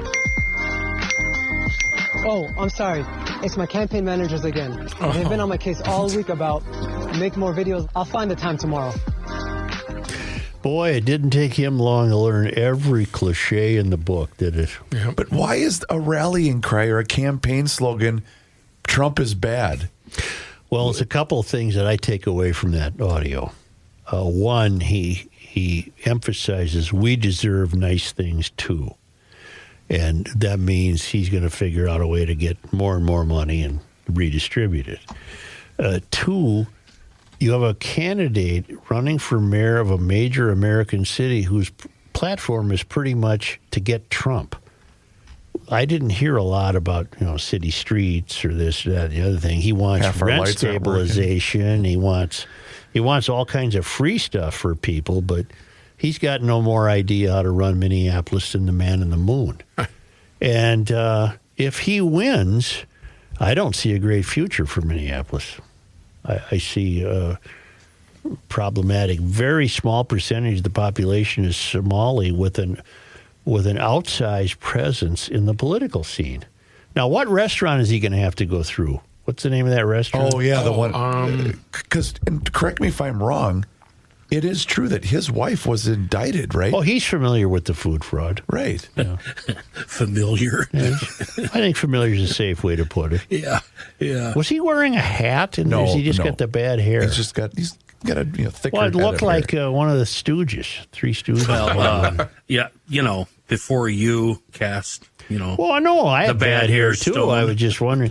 Oh, I'm sorry. It's my campaign managers again. They've been on my case all week about make more videos. I'll find the time tomorrow.
Boy, it didn't take him long to learn every cliche in the book, did it?
Yeah.
But why is a rallying cry or a campaign slogan, Trump is bad?
Well, it's a couple of things that I take away from that audio. One, he emphasizes we deserve nice things too. And that means he's going to figure out a way to get more and more money and redistribute it. 2, you have a candidate running for mayor of a major American city whose platform is pretty much to get Trump. I didn't hear a lot about, city streets or this, that, the other thing. He wants
Half our
rent
lights aren't
stabilization. He wants all kinds of free stuff for people, but he's got no more idea how to run Minneapolis than the man in the moon. And if he wins, I don't see a great future for Minneapolis. I see a problematic. Very small percentage of the population is Somali with an outsized presence in the political scene. Now, what restaurant is he going to have to go through? What's the name of that restaurant?
Oh, yeah, the one. Because, correct me if I'm wrong, It is true that his wife was indicted, right?
Oh, he's familiar with the food fraud.
Right.
Familiar.
I think familiar is a safe way to put it.
Yeah.
Was he wearing a hat? And
No,
has he just
no.
got the bad hair?
He's got a thicker
Well, it
head
looked
of
like
hair.
one of the Stooges, Three Stooges.
Well, yeah, before you cast,
Well, I know I
The
have bad
bad
hair
hair
too.
stone.
I was just wondering.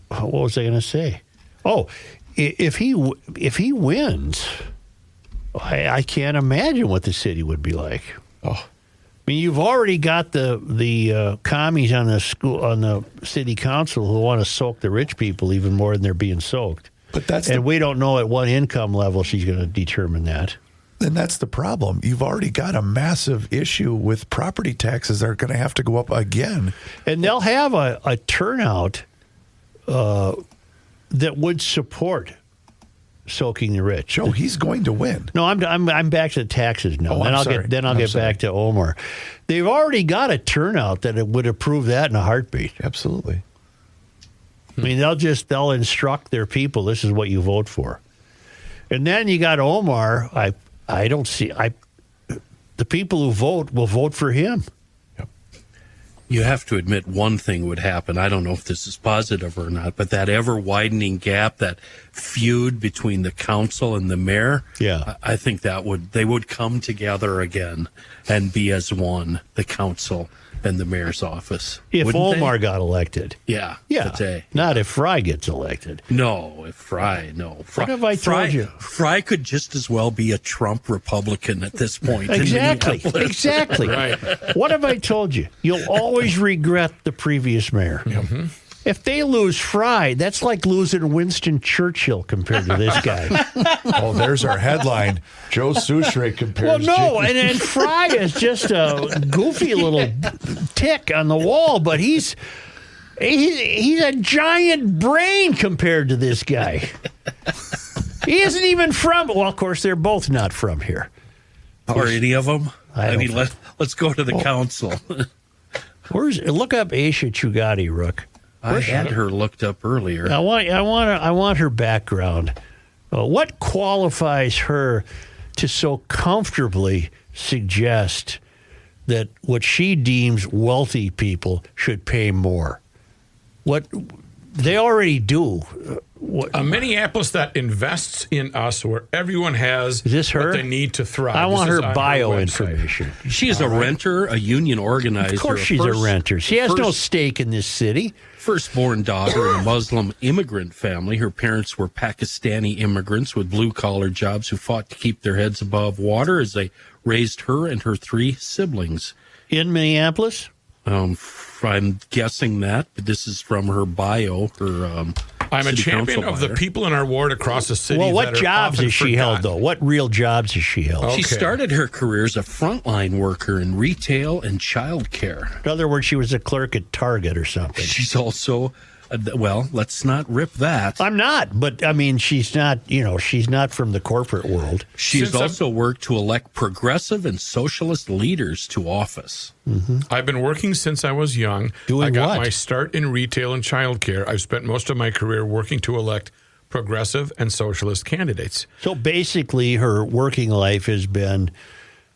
What was I going to say? Oh, if he wins, I can't imagine what the city would be like.
Oh.
I mean, you've already got the commies on the city council who want to soak the rich people even more than they're being soaked.
But that's
and we don't know at what income level she's going to determine that.
And that's the problem. You've already got a massive issue with property taxes that are going to have to go up again.
And they'll have a turnout that would support soaking the rich.
Joe, he's going to win.
No, I'm back to the taxes now.
Oh,
then
I'm
I'll
sorry.
get
I'm
back
sorry.
to Omar. They've already got a turnout that it would approve that in a heartbeat.
Absolutely.
I mean, they'll instruct their people. This is what you vote for. And then you got Omar. I don't see. The people who vote will vote for him.
You have to admit one thing would happen. I don't know if this is positive or not, but that ever-widening gap, that feud between the council and the mayor,
Yeah.
I think they would come together again and be as one, the council and the mayor's office.
If
Wouldn't they?
Omar got elected.
Yeah.
Yeah.
Today.
Not if Fry gets elected.
No, if Fry, no.
What have I told you?
Fry could just as well be a Trump Republican at this point. in
Exactly.
Minneapolis.
Exactly.
Right.
What have I told you? You'll always regret the previous mayor.
Mm-hmm.
If they lose Fry, that's like losing Winston Churchill compared to this guy.
Oh, there's our headline. Joe Souchere compares.
Well, no,
Jimmy-
and Fry is just a goofy little tick on the wall, but he's a giant brain compared to this guy. He isn't even from. Well, of course, they're both not from here.
Are any of them?
I
mean,
don't
let's go to the council.
Look up Aisha Chugati, Rook.
I had her looked up earlier.
I want her background. What qualifies her to so comfortably suggest that what she deems wealthy people should pay more? What they already do.
A Minneapolis that invests in us, where everyone has
Is this her?
what they need to thrive.
I want
This
her
is on
bio
website.
information.
She is a renter, a union organizer.
Of course, she's a renter. She has no
first-
stake in this city.
Firstborn daughter in a Muslim immigrant family. Her parents were Pakistani immigrants with blue-collar jobs who fought to keep their heads above water as they raised her and her 3 siblings.
In Minneapolis?
I'm guessing that, but this is from her bio.
I'm a
city
champion
council
of the
bio.
people in our ward across the city.
Well, what
that are
jobs
often
has she held,
forgotten.
though? What real jobs has she held?
Oh.
She
Okay.
started her career as a frontline worker in retail and childcare.
In other words, she was a clerk at Target or something.
She's also, well, let's not rip that.
I'm not, but I mean, she's not from the corporate world.
She has
Since
also worked to elect progressive and socialist leaders to office.
I've been working since I was young.
Doing
I got
what?
my start in retail and childcare. I've spent most of my career working to elect progressive and socialist candidates.
So basically, her working life has been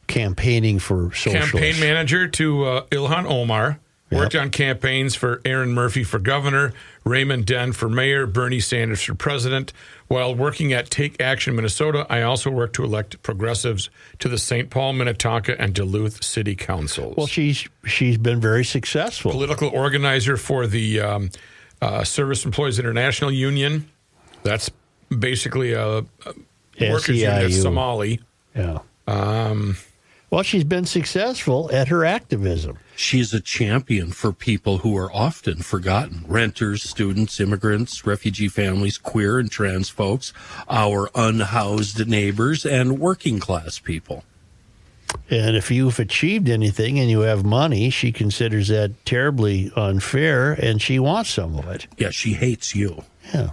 campaigning for socialists.
Campaign manager to Ilhan Omar. Worked on campaigns for Aaron Murphy for governor, Raymond Dent for mayor, Bernie Sanders for president. While working at Take Action Minnesota, I also worked to elect progressives to the St. Paul, Minnetonka, and Duluth city councils.
Well, she's been very successful.
Political organizer for the Service Employees International Union. That's basically a workers union of
SEIU.
Somali.
Yeah. Well, she's been successful at her activism.
She is a champion for people who are often forgotten. Renters, students, immigrants, refugee families, queer and trans folks, our unhoused neighbors, and working class people.
And if you've achieved anything and you have money, she considers that terribly unfair, and she wants some of it.
Yeah, she hates you.
Yeah.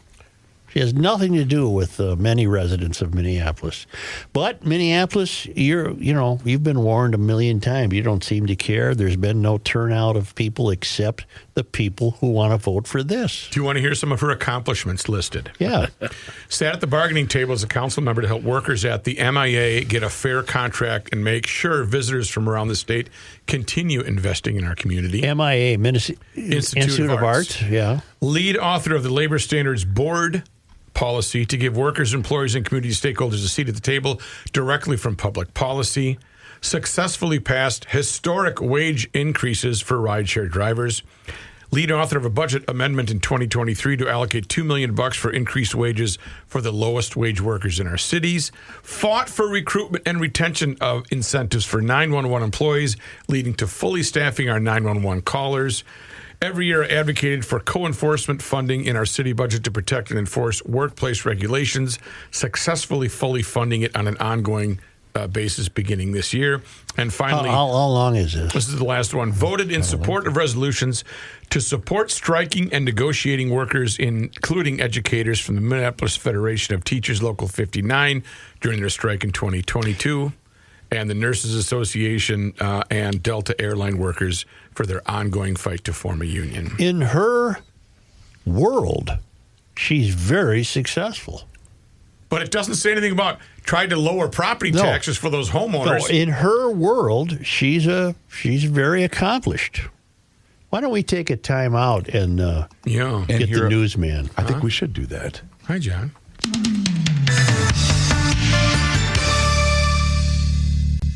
She has nothing to do with many residents of Minneapolis. But Minneapolis, you've been warned a million times. You don't seem to care. There's been no turnout of people except the people who want to vote for this.
Do you want to hear some of her accomplishments listed?
Yeah.
Sat at the bargaining table as a council member to help workers at the MIA get a fair contract and make sure visitors from around the state continue investing in our community.
MIA, Institute of Arts. Yeah.
Lead author of the Labor Standards Board policy to give workers, employees, and community stakeholders a seat at the table directly from public policy. Successfully passed historic wage increases for rideshare drivers. Lead author of a budget amendment in 2023 to allocate $2 million for increased wages for the lowest wage workers in our cities. Fought for recruitment and retention of incentives for 911 employees, leading to fully staffing our 911 callers. Every year advocated for co-enforcement funding in our city budget to protect and enforce workplace regulations, successfully fully funding it on an ongoing basis beginning this year. And finally,
how long is this?
This is the last one. Voted in support of resolutions to support striking and negotiating workers, including educators, from the Minneapolis Federation of Teachers Local 59 during their strike in 2022, and the Nurses Association and Delta Airline workers for their ongoing fight to form a union.
In her world, she's very successful.
But it doesn't say anything about trying to lower property taxes for those homeowners.
No, in her world, she's very accomplished. Why don't we take a time out and get the newsman?
I think we should do that.
Hi, John.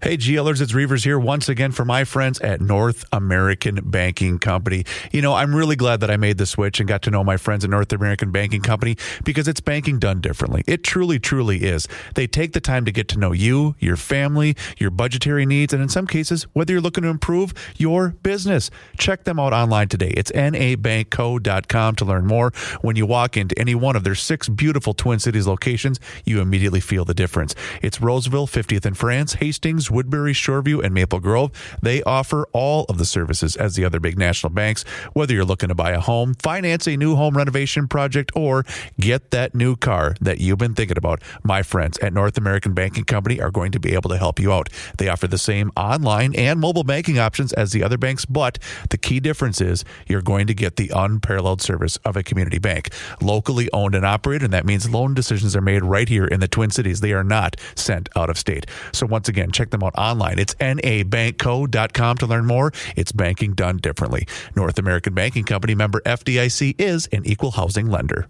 Hey, GLers, it's Reavers here once again for my friends at North American Banking Company. You know, I'm really glad that I made the switch and got to know my friends at North American Banking Company because it's banking done differently. It truly, truly is. They take the time to get to know you, your family, your budgetary needs, and in some cases, whether you're looking to improve your business. Check them out online today. It's nabankco.com to learn more. When you walk into any one of their 6 beautiful Twin Cities locations, you immediately feel the difference. It's Roseville, 50th and France, Hastings, Woodbury, Shoreview, and Maple Grove. They offer all of the services as the other big national banks. Whether you're looking to buy a home, finance a new home renovation project, or get that new car that you've been thinking about, my friends at North American Banking Company are going to be able to help you out. They offer the same online and mobile banking options as the other banks, but the key difference is you're going to get the unparalleled service of a community bank. Locally owned and operated, and that means loan decisions are made right here in the Twin Cities. They are not sent out of state. So once again, check them out online. It's nabankco.com to learn more. It's banking done differently. North American Banking Company, member FDIC, is an equal housing lender.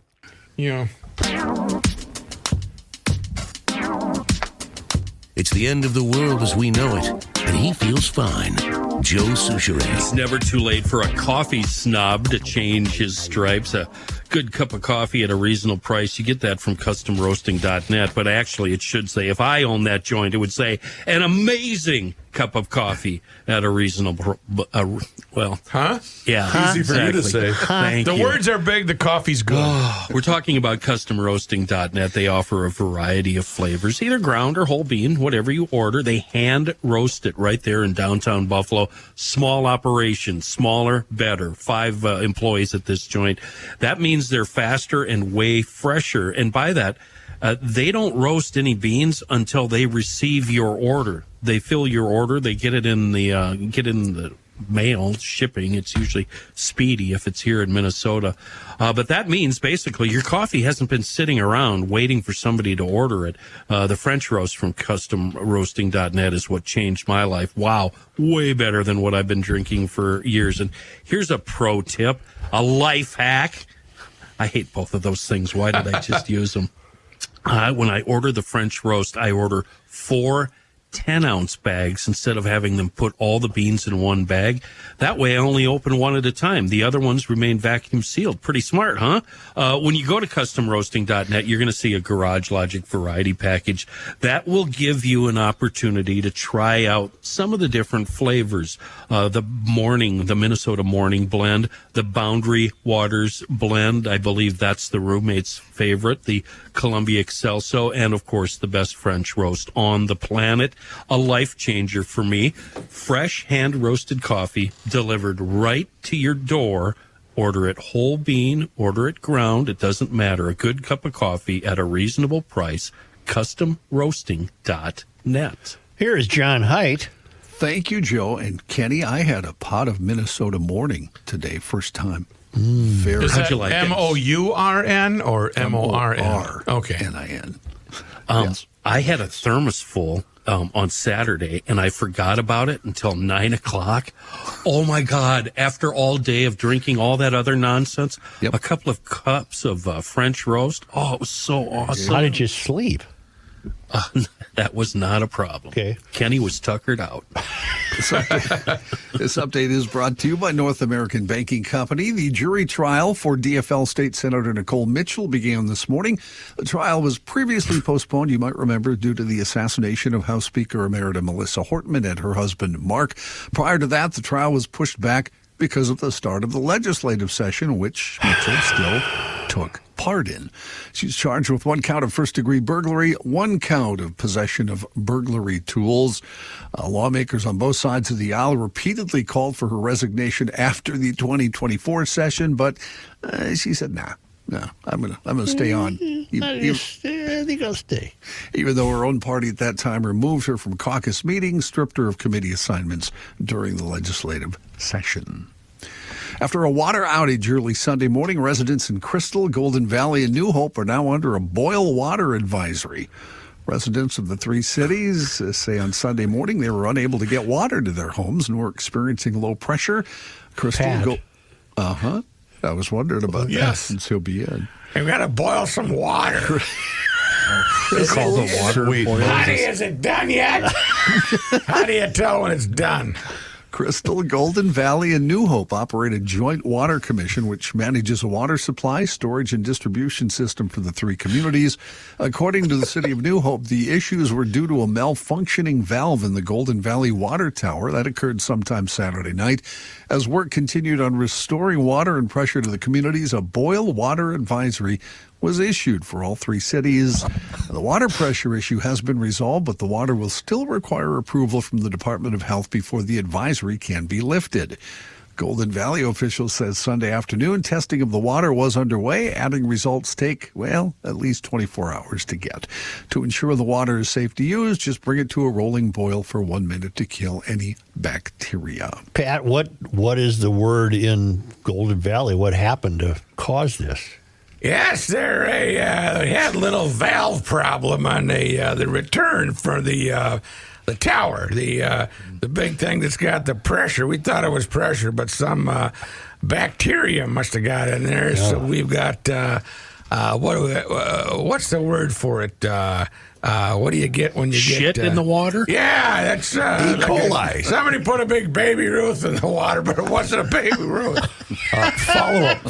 Yeah.
It's the end of the world as we know it, and he feels fine. Joe Souchere.
It's never too late for a coffee snob to change his stripes. A good cup of coffee at a reasonable price. You get that from customroasting.net, but actually it should say, if I own that joint, it would say an amazing cup of coffee at a reasonable,
Huh?
Yeah.
Easy for you to say.
Thank
The
you.
words are big, the coffee's good.
We're talking about customroasting.net. They offer a variety of flavors, either ground or whole bean, whatever you order. They hand roast it right there in downtown Buffalo. Small operation, smaller, better. 5 employees at this joint. That means they're faster and way fresher. And by that, they don't roast any beans until they receive your order. They fill your order. They get it in the mail, shipping. It's usually speedy if it's here in Minnesota. But that means basically your coffee hasn't been sitting around waiting for somebody to order it. The French roast from customroasting.net is what changed my life. Wow, way better than what I've been drinking for years. And here's a pro tip, a life hack. I hate both of those things. Why did I just use them? When I order the French roast, I order 4 10-ounce bags instead of having them put all the beans in one bag. That way I only open one at a time. The other ones remain vacuum sealed. Pretty smart, huh? When you go to customroasting.net, you're going to see a Garage Logic variety package. That will give you an opportunity to try out some of the different flavors. The Minnesota Morning Blend, the Boundary Waters Blend. I believe that's the roommate's favorite. The Columbia Excelso, and of course the best French roast on the planet. A life changer for me. Fresh hand roasted coffee delivered right to your door Order it whole bean, order it ground. It doesn't matter. A good cup of coffee at a reasonable price. CustomRoasting.net.
Here is John Heidt.
Thank you, Joe. And Kenny, I had a pot of Minnesota morning today, first time. Very
Is that
you like it?
MOURN or MORN? Okay.
N-I-N.
Yes. I had a thermos full on Saturday, and I forgot about it until 9 o'clock. Oh, my God. After all day of drinking all that other nonsense,
Yep.
a couple of cups of French roast. Oh, it was so awesome.
How did you sleep?
That was not a problem.
Okay.
Kenny was tuckered out.
This update is brought to you by North American Banking Company. The jury trial for DFL State Senator Nicole Mitchell began this morning. The trial was previously postponed, you might remember, due to the assassination of House Speaker Emerita Melissa Hortman and her husband, Mark. Prior to that, the trial was pushed back because of the start of the legislative session, which Mitchell still took part in. She's charged with 1 count of first-degree burglary, 1 count of possession of burglary tools. Lawmakers on both sides of the aisle repeatedly called for her resignation after the 2024 session, but she said, "No, I'm gonna stay on."
I think I'll stay.
Even though her own party at that time removed her from caucus meetings, stripped her of committee assignments during the legislative session. After a water outage early Sunday morning, residents in Crystal, Golden Valley, and New Hope are now under a boil water advisory. Residents of the 3 cities say on Sunday morning they were unable to get water to their homes and were experiencing low pressure. Crystal, I was wondering about that since he'll be in.
We've got to boil some water.
Call the water boil.
Honey, is it done yet? How do you tell when it's done?
Crystal, Golden Valley, and New Hope operate a joint water commission which manages a water supply, storage, and distribution system for the 3 communities. According to the city of New Hope, the issues were due to a malfunctioning valve in the Golden Valley water tower. That occurred sometime Saturday night. As work continued on restoring water and pressure to the communities, a boil water advisory was issued for all 3 cities. The water pressure issue has been resolved, but the water will still require approval from the Department of Health before the advisory can be lifted. Golden Valley officials said Sunday afternoon testing of the water was underway. Adding results take, at least 24 hours to get. To ensure the water is safe to use, just bring it to a rolling boil for 1 minute to kill any bacteria.
Pat, what is the word in Golden Valley? What happened to cause this?
Yes, they had a little valve problem on the return for the tower, the big thing that's got the pressure. We thought it was pressure, but some bacteria must have got in there. So we've got what's the word for it? What do you get when you
Shit
get
in the water?
Yeah, that's E. coli. Somebody put a big Baby Ruth in the water, but it wasn't a Baby Ruth.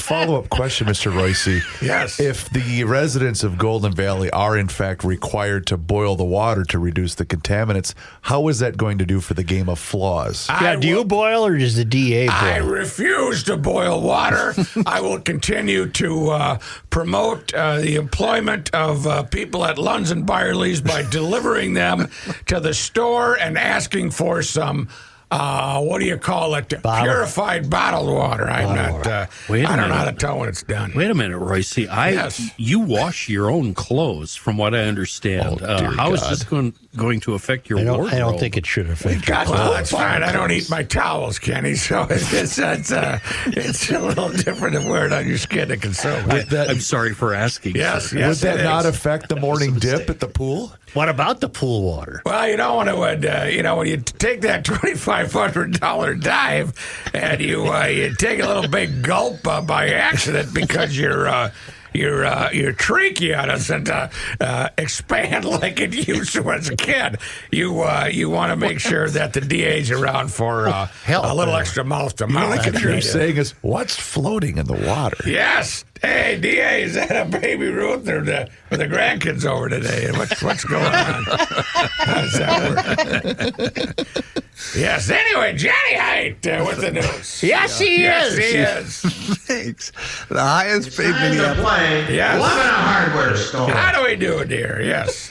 Follow-up question, Mr. Royce.
Yes.
If the residents of Golden Valley are in fact required to boil the water to reduce the contaminants, how is that going to do for the game of flaws?
Do you boil or does the DA boil?
I refuse to boil water. I will continue to promote the employment of people at Lunds and Byerly's by delivering them to the store and asking for some, what do you call it? Purified bottled water. I don't know how to tell when it's done.
Wait a minute, Royce. You wash your own clothes, from what I understand. How is this going to affect your wardrobe?
I don't think it should affect your
Well, that's fine. I don't eat my towels, Kenny, so it's a little different than wear it on your skin to consume.
I'm sorry for asking.
Yes,
Would that not affect the morning dip at the pool?
What about the pool water?
Well, you know when it would, when you take that $2,500 dive and you take a little big gulp by accident because your trachea doesn't expand like it used to as a kid. You want to make sure that the DA's around for a little extra mouth to mouth.
What you're saying is, what's floating in the water?
Yes. Hey, DA, is that a Baby Ruth or the grandkids over today? What's going on? How's that work? Yes. Anyway, Johnny Heidt with the news.
Yes, he is.
Thanks. The highest paid Minneapolis.
Yes.
Live in a hardware store.
How do we do it here? Yes.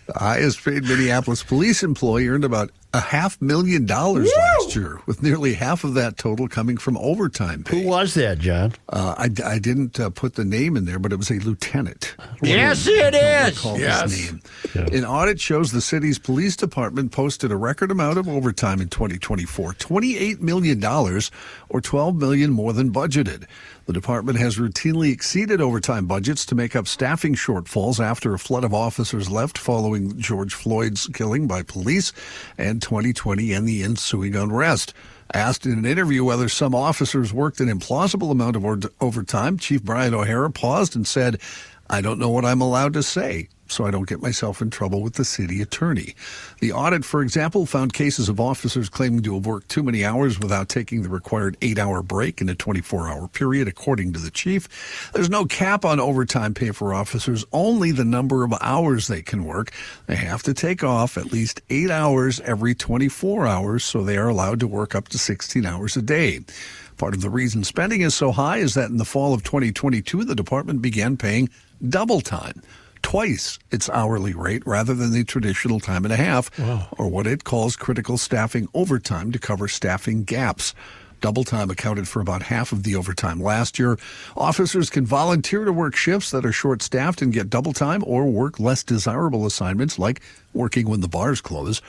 The highest paid Minneapolis police employee earned about $500,000 last year, with nearly half of that total coming from overtime pay.
Who was that, John?
I didn't put the name in there, but it was a lieutenant.
Yes, it is.
His name. An audit shows the city's police department posted a record amount of overtime in 2024, $28 million, or $12 million more than budgeted. The department has routinely exceeded overtime budgets to make up staffing shortfalls after a flood of officers left following George Floyd's killing by police and 2020 and the ensuing unrest. Asked in an interview whether some officers worked an implausible amount of overtime, Chief Brian O'Hara paused and said, "I don't know what I'm allowed to say, so I don't get myself in trouble with the city attorney." The audit, for example, found cases of officers claiming to have worked too many hours without taking the required 8-hour break in a 24-hour period, according to the chief. There's no cap on overtime pay for officers, only the number of hours they can work. They have to take off at least 8 hours every 24 hours, so they are allowed to work up to 16 hours a day. Part of the reason spending is so high is that in the fall of 2022, the department began paying double time, twice its hourly rate rather than the traditional time and a half, or what it calls critical staffing overtime to cover staffing gaps. Double time accounted for about half of the overtime last year. Officers can volunteer to work shifts that are short-staffed and get double time, or work less desirable assignments like working when the bars close.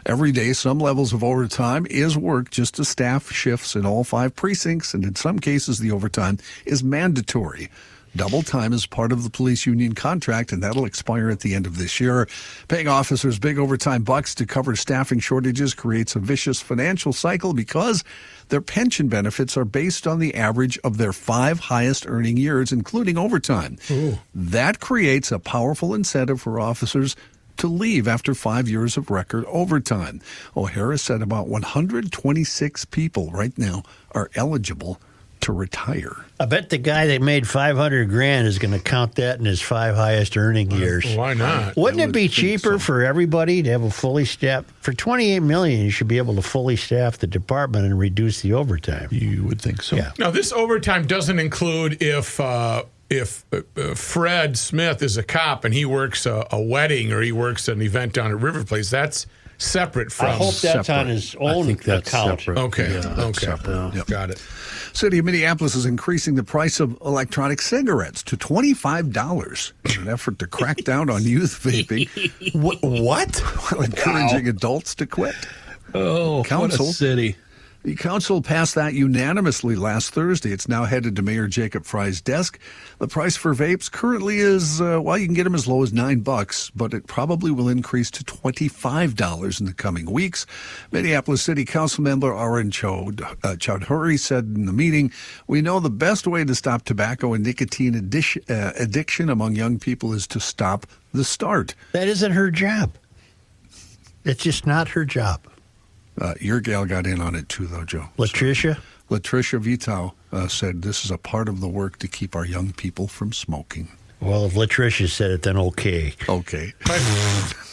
Every day, some levels of overtime is worked just to staff shifts in all 5 precincts, and in some cases, the overtime is mandatory. Double time is part of the police union contract, and that'll expire at the end of this year. Paying officers big overtime bucks to cover staffing shortages creates a vicious financial cycle because their pension benefits are based on the average of their 5 highest earning years, including overtime. Ooh. That creates a powerful incentive for officers to leave after 5 years of record overtime. O'Hara said about 126 people right now are eligible to retire.
I bet the guy that made $500,000 is going to count that in his 5 highest earning years.
Why not?
Wouldn't it be cheaper for everybody to have a fully staffed? For $28 million, you should be able to fully staff the department and reduce the overtime.
You would think so.
Yeah.
Now, this overtime doesn't include if Fred Smith is a cop and he works a wedding or he works an event down at River Place. That's separate from.
I hope that's on his own account.
Separate.
Okay.
Yeah,
Okay.
Yep.
Got it.
City of Minneapolis is increasing the price of electronic cigarettes to $25 in an effort to crack down on youth vaping.
What?
While encouraging adults to quit.
Oh,
Council.
what a city.
The council passed that unanimously last Thursday. It's now headed to Mayor Jacob Fry's desk. The price for vapes currently is, you can get them as low as $9, but it probably will increase to $25 in the coming weeks. Minneapolis City Council member Aaron Chowdhury said in the meeting, "We know the best way to stop tobacco and nicotine addiction among young people is to stop the start."
That isn't her job. It's just not her job.
Your gal got in on it too, though, Joe.
Latricia?
Latricia Vitao said this is a part of the work to keep our young people from smoking.
Well, if Latricia said it, then okay.
Okay.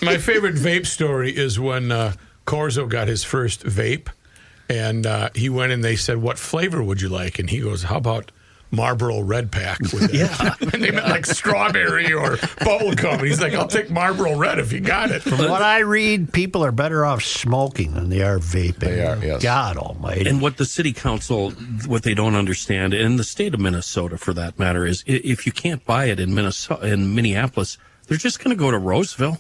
My favorite vape story is when Corzo got his first vape, and he went and they said, "What flavor would you like?" And he goes, "How about Marlboro Red Pack with it?"
Yeah.
And they meant like strawberry or bubblegum. And he's like, "I'll take Marlboro Red if you got it."
From what I read, people are better off smoking than they are vaping.
They are, yes.
God almighty.
And what the city council, what they don't understand, and the state of Minnesota for that matter, is if you can't buy it in Minneapolis, they're just going to go to Roseville.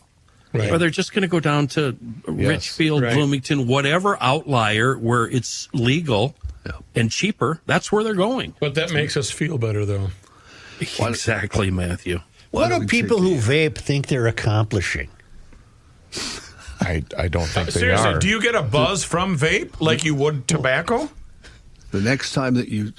Right.
Or they're just going to go down to Richfield,
right.
Bloomington, whatever outlier where it's legal and cheaper. That's where they're going.
But that makes us feel better, though.
Exactly, Matthew.
What do people who vape think they're accomplishing?
I don't think they
Seriously,
are.
do you get a buzz from vape like you would tobacco?
The next time that you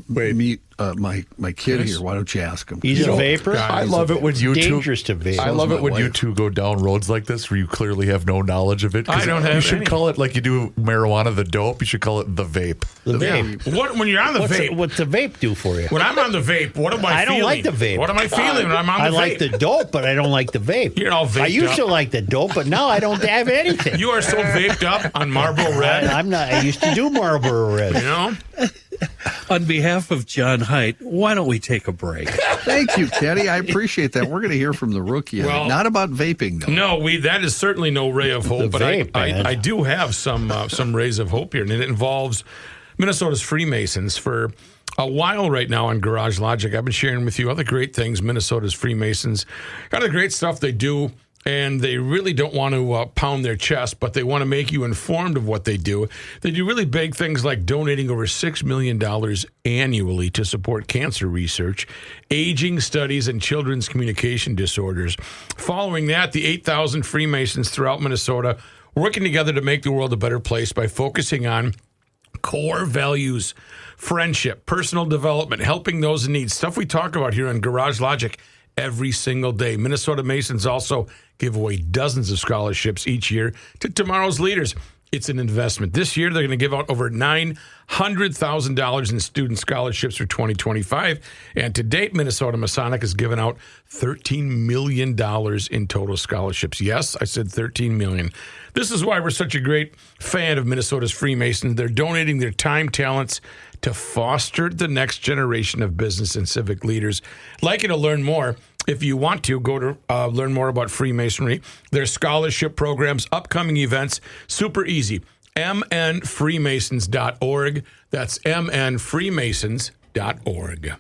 meet my kid here, why don't you ask him?
He's a vapor?
I love it when you two.
Dangerous to vape.
I love it when you two go down roads like this where you clearly have no knowledge of it. 'Cause
I don't have
You should
any.
call it like you do marijuana, the dope. You should call it the vape.
The vape.
When you're on the vape,
What's the vape do for you?
when I'm on the vape, what am I
I
feeling?
don't like the vape.
What am I feeling when I'm on the
I
vape?
like the dope, but I don't like the vape.
You're all vaped
I used to
up.
like the dope, but now I don't have anything.
You are so vaped up on Marlboro Red.
I'm not. I used to do Marlboro Red.
You know?
On behalf of John Heidt, why don't we take a break?
Thank you, Kenny. I appreciate that. We're going to hear from the rookie.
Well,
not about vaping, though.
No, that is certainly no ray of hope. But
vape,
I do have some rays of hope here, and it involves Minnesota's Freemasons. For a while right now on Garage Logic, I've been sharing with you other great things Minnesota's Freemasons, kind of the great stuff they do. And they really don't want to pound their chest, but they want to make you informed of what they do. They do really big things like donating over $6 million annually to support cancer research, aging studies, and children's communication disorders. Following that, the 8,000 Freemasons throughout Minnesota working together to make the world a better place by focusing on core values, friendship, personal development, helping those in need, stuff we talk about here on Garage Logic every single day. Minnesota Masons also give away dozens of scholarships each year to tomorrow's leaders. It's an investment. This year, they're going to give out over $900,000 in student scholarships for 2025. And to date, Minnesota Masonic has given out $13 million in total scholarships. Yes, I said $13 million. This is why we're such a great fan of Minnesota's Freemasons. They're donating their time, talents to foster the next generation of business and civic leaders. I'd like you to learn more. If you want to, go to learn more about Freemasonry, their scholarship programs, upcoming events, super easy. mnfreemasons.org. That's mnfreemasons.org.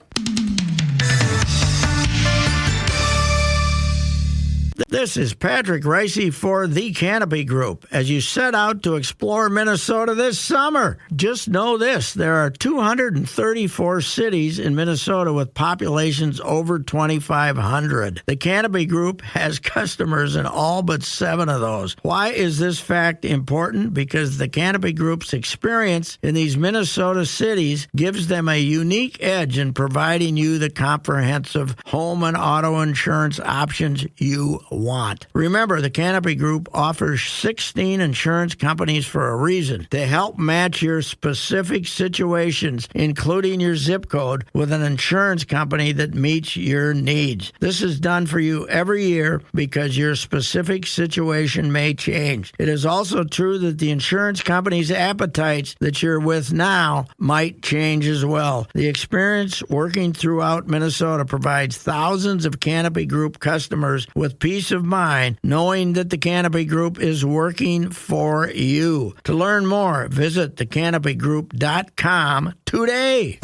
This is Patrick Ricey for the Canopy Group. As you set out to explore Minnesota this summer, just know this: there are 234 cities in Minnesota with populations over 2,500. The Canopy Group has customers in all but 7 of those. Why is this fact important? Because the Canopy Group's experience in these Minnesota cities gives them a unique edge in providing you the comprehensive home and auto insurance options you want. Remember, the Canopy Group offers 16 insurance companies for a reason: to help match your specific situations, including your zip code, with an insurance company that meets your needs. This is done for you every year because your specific situation may change. It is also true that the insurance company's appetites that you're with now might change as well. The experience working throughout Minnesota provides thousands of Canopy Group customers with peace of mind, knowing that the Canopy Group is working for you. To learn more, visit thecanopygroup.com today.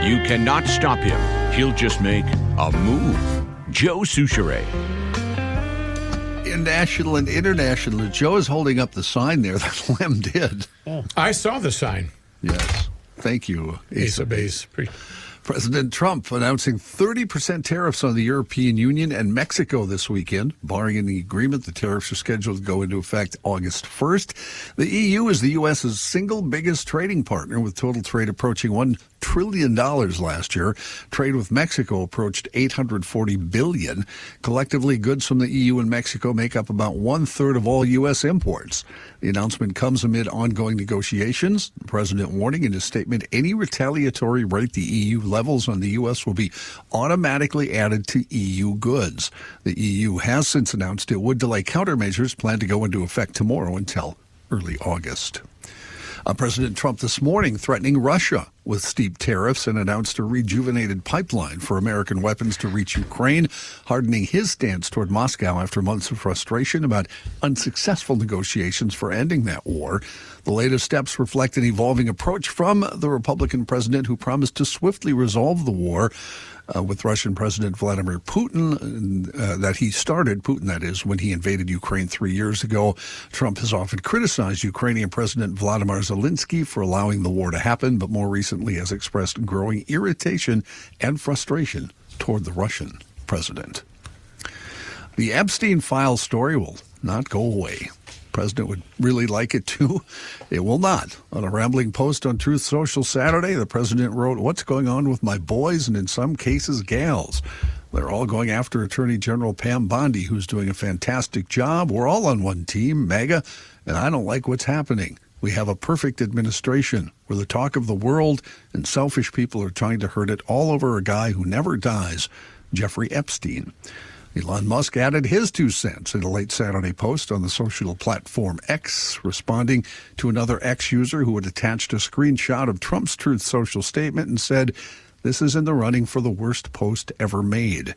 You cannot stop him. He'll just make a move. Joe Souchere.
National and international. Joe is holding up the sign there that Lem did.
I saw the sign.
Yes. Thank you,
Ace of Base.
President Trump announcing 30% tariffs on the European Union and Mexico this weekend. Barring any agreement, the tariffs are scheduled to go into effect August 1st. The EU is the U.S.'s single biggest trading partner, with total trade approaching $1 trillion last year. Trade with Mexico approached $840 billion. Collectively, goods from the EU and Mexico make up about 1/3 of all U.S. imports. The announcement comes amid ongoing negotiations. The president warning in his statement any retaliatory rate the EU levels on the U.S. will be automatically added to EU goods. The EU has since announced it would delay countermeasures planned to go into effect tomorrow until early August. President Trump this morning threatening Russia with steep tariffs and announced a rejuvenated pipeline for American weapons to reach Ukraine, hardening his stance toward Moscow after months of frustration about unsuccessful negotiations for ending that war. The latest steps reflect an evolving approach from the Republican president, who promised to swiftly resolve the war with Russian President Vladimir Putin, that he started, Putin that is, when he invaded Ukraine 3 years ago. Trump has often criticized Ukrainian President Volodymyr Zelensky for allowing the war to happen, but more recently has expressed growing irritation and frustration toward the Russian president. The Epstein file story will not go away. The president would really like it to. It will not. On a rambling post on Truth Social Saturday, the president wrote, "What's going on with my boys and in some cases gals? They're all going after Attorney General Pam Bondi, who's doing a fantastic job. We're all on one team, MAGA, and I don't like what's happening. We have a perfect administration. We're the talk of the world, and selfish people are trying to hurt it all over a guy who never dies, Jeffrey Epstein." Elon Musk added his 2 cents in a late Saturday post on the social platform X, responding to another X user who had attached a screenshot of Trump's Truth Social statement and said, "This is in the running for the worst post ever made."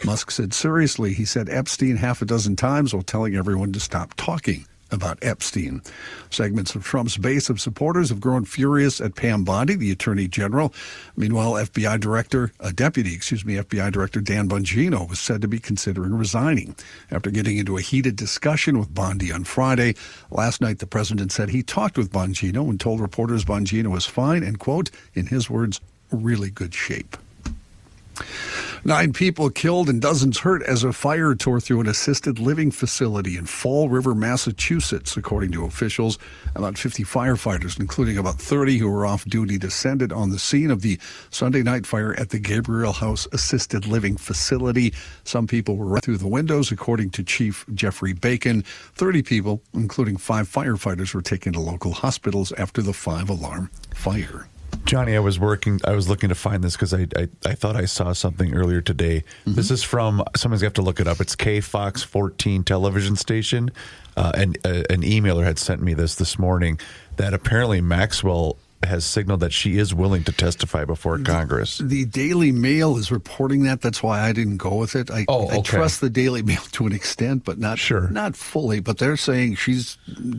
Musk said, seriously, he said Epstein half a dozen times while telling everyone to stop talking about Epstein. Segments of Trump's base of supporters have grown furious at Pam Bondi, the Attorney General. Meanwhile, Deputy FBI Director Dan Bongino was said to be considering resigning after getting into a heated discussion with Bondi on Friday. Last night, the president said he talked with Bongino and told reporters Bongino was fine and, quote, in his words, really good shape. 9 people killed and dozens hurt as a fire tore through an assisted living facility in Fall River, Massachusetts, according to officials. About 50 firefighters, including about 30 who were off duty, descended on the scene of the Sunday night fire at the Gabriel House Assisted Living Facility. Some people were right through the windows, according to Chief Jeffrey Bacon. 30 people, including 5 firefighters, were taken to local hospitals after the 5-alarm fire.
Johnny, I was looking to find this because I thought I saw something earlier today. Mm-hmm. This is from, somebody's going to have to look it up. It's Fox 14 television station. And an emailer had sent me this morning that apparently Maxwell has signaled that she is willing to testify before Congress.
The Daily Mail is reporting that. That's why I didn't go with it. I trust the Daily Mail to an extent, but not fully. But they're saying she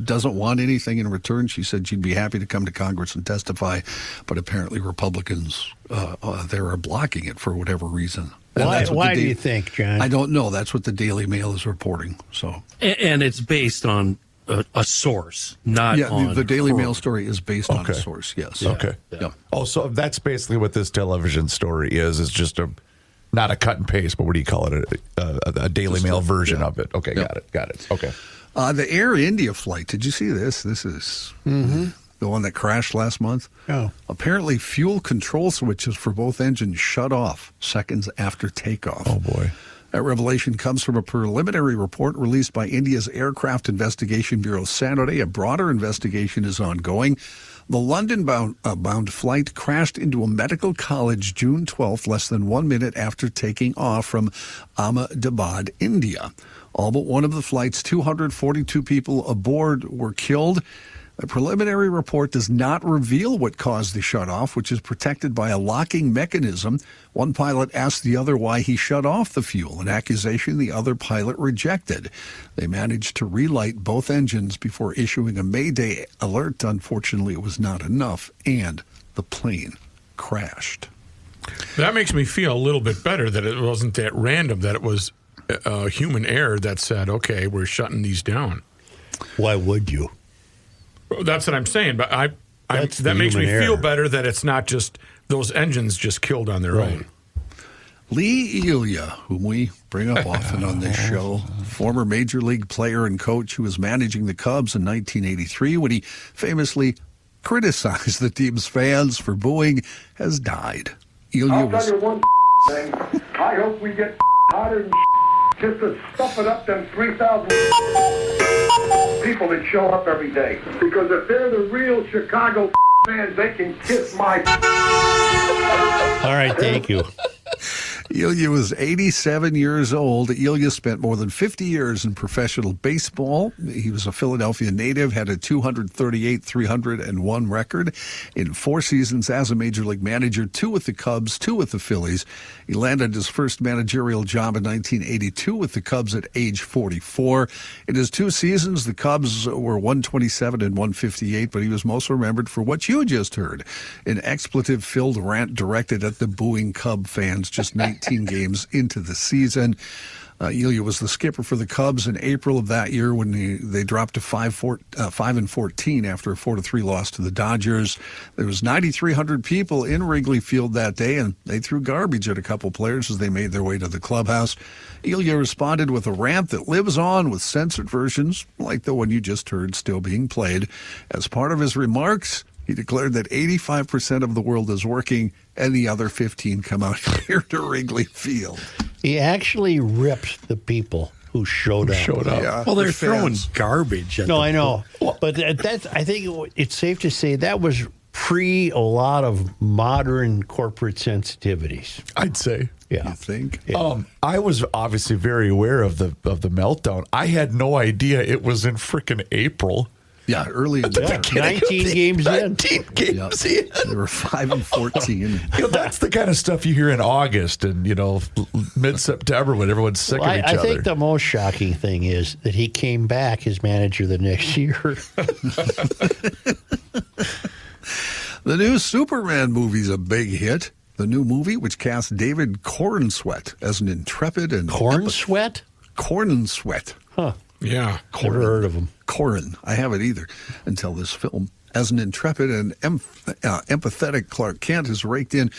doesn't want anything in return. She said she'd be happy to come to Congress and testify, but apparently Republicans there are blocking it for whatever reason.
Why do you think, John?
I don't know. That's what the Daily Mail is reporting. So,
and it's based on a source, not on
the Daily Mail story is based on a source. Yes.
Okay.
Yeah.
Oh, so that's basically what this television story is. It's just not a cut and paste, but what do you call it? A Daily Mail version of it. Okay. Got it. Okay.
The Air India flight. Did you see this? This is the one that crashed last month.
Oh.
Apparently, fuel control switches for both engines shut off seconds after takeoff.
Oh boy.
That revelation comes from a preliminary report released by India's Aircraft Investigation Bureau Saturday. A broader investigation is ongoing. The London-bound flight crashed into a medical college June 12th, less than 1 minute after taking off from Ahmedabad, India. All but one of the flight's 242 people aboard were killed. A preliminary report does not reveal what caused the shutoff, which is protected by a locking mechanism. One pilot asked the other why he shut off the fuel, an accusation the other pilot rejected. They managed to relight both engines before issuing a Mayday alert. Unfortunately, it was not enough, and the plane crashed.
That makes me feel a little bit better that it wasn't that random, that it was human error that said, okay, we're shutting these down.
Why would you?
That's what I'm saying, but that makes me feel better that it's not just those engines just killed on their own.
Lee Elia, whom we bring up often on this show, former Major League player and coach who was managing the Cubs in 1983 when he famously criticized the team's fans for booing, has died.
I'll tell you one thing. I hope we get hotter than just to stuff it up them 3,000 people that show up every day. Because if they're the real Chicago fans, they can kiss my.
All right, thank you.
Elia was 87 years old. Elia spent more than 50 years in professional baseball. He was a Philadelphia native, had a 238-301 record in 4 seasons as a major league manager, 2 with the Cubs, 2 with the Phillies. He landed his first managerial job in 1982 with the Cubs at age 44. In his 2 seasons, the Cubs were 127 and 158, but he was most remembered for what you just heard, an expletive-filled rant directed at the booing Cub fans just 19 games into the season. Elia was the skipper for the Cubs in April of that year when they dropped to 5-14 after a 4-3 loss to the Dodgers. There was 9,300 people in Wrigley Field that day, and they threw garbage at a couple players as they made their way to the clubhouse. Elia responded with a rant that lives on, with censored versions, like the one you just heard, still being played. As part of his remarks, he declared that 85% of the world is working and the other 15 come out here to Wrigley Field.
He actually ripped the people who showed up.
Yeah,
well, they're throwing garbage at
I know. But that's, I think it's safe to say that was pre a lot of modern corporate sensitivities.
I'd say.
Yeah.
You think?
I was obviously very aware of the meltdown. I had no idea it was in frickin' April.
Yeah, early in the
19 games in.
19 games in.
They were 5-14.
That's the kind of stuff you hear in August and, mid-September when everyone's sick of each
I
other.
think the most shocking thing is that he came back as manager the next year.
The new Superman movie's a big hit. The new movie, which casts David Cornsweet as an intrepid and...
Cornsweet?
Cornsweet.
Huh.
Yeah.
Never heard of him.
Corin. I haven't either until this film. As an intrepid and empathetic Clark Kent has raked in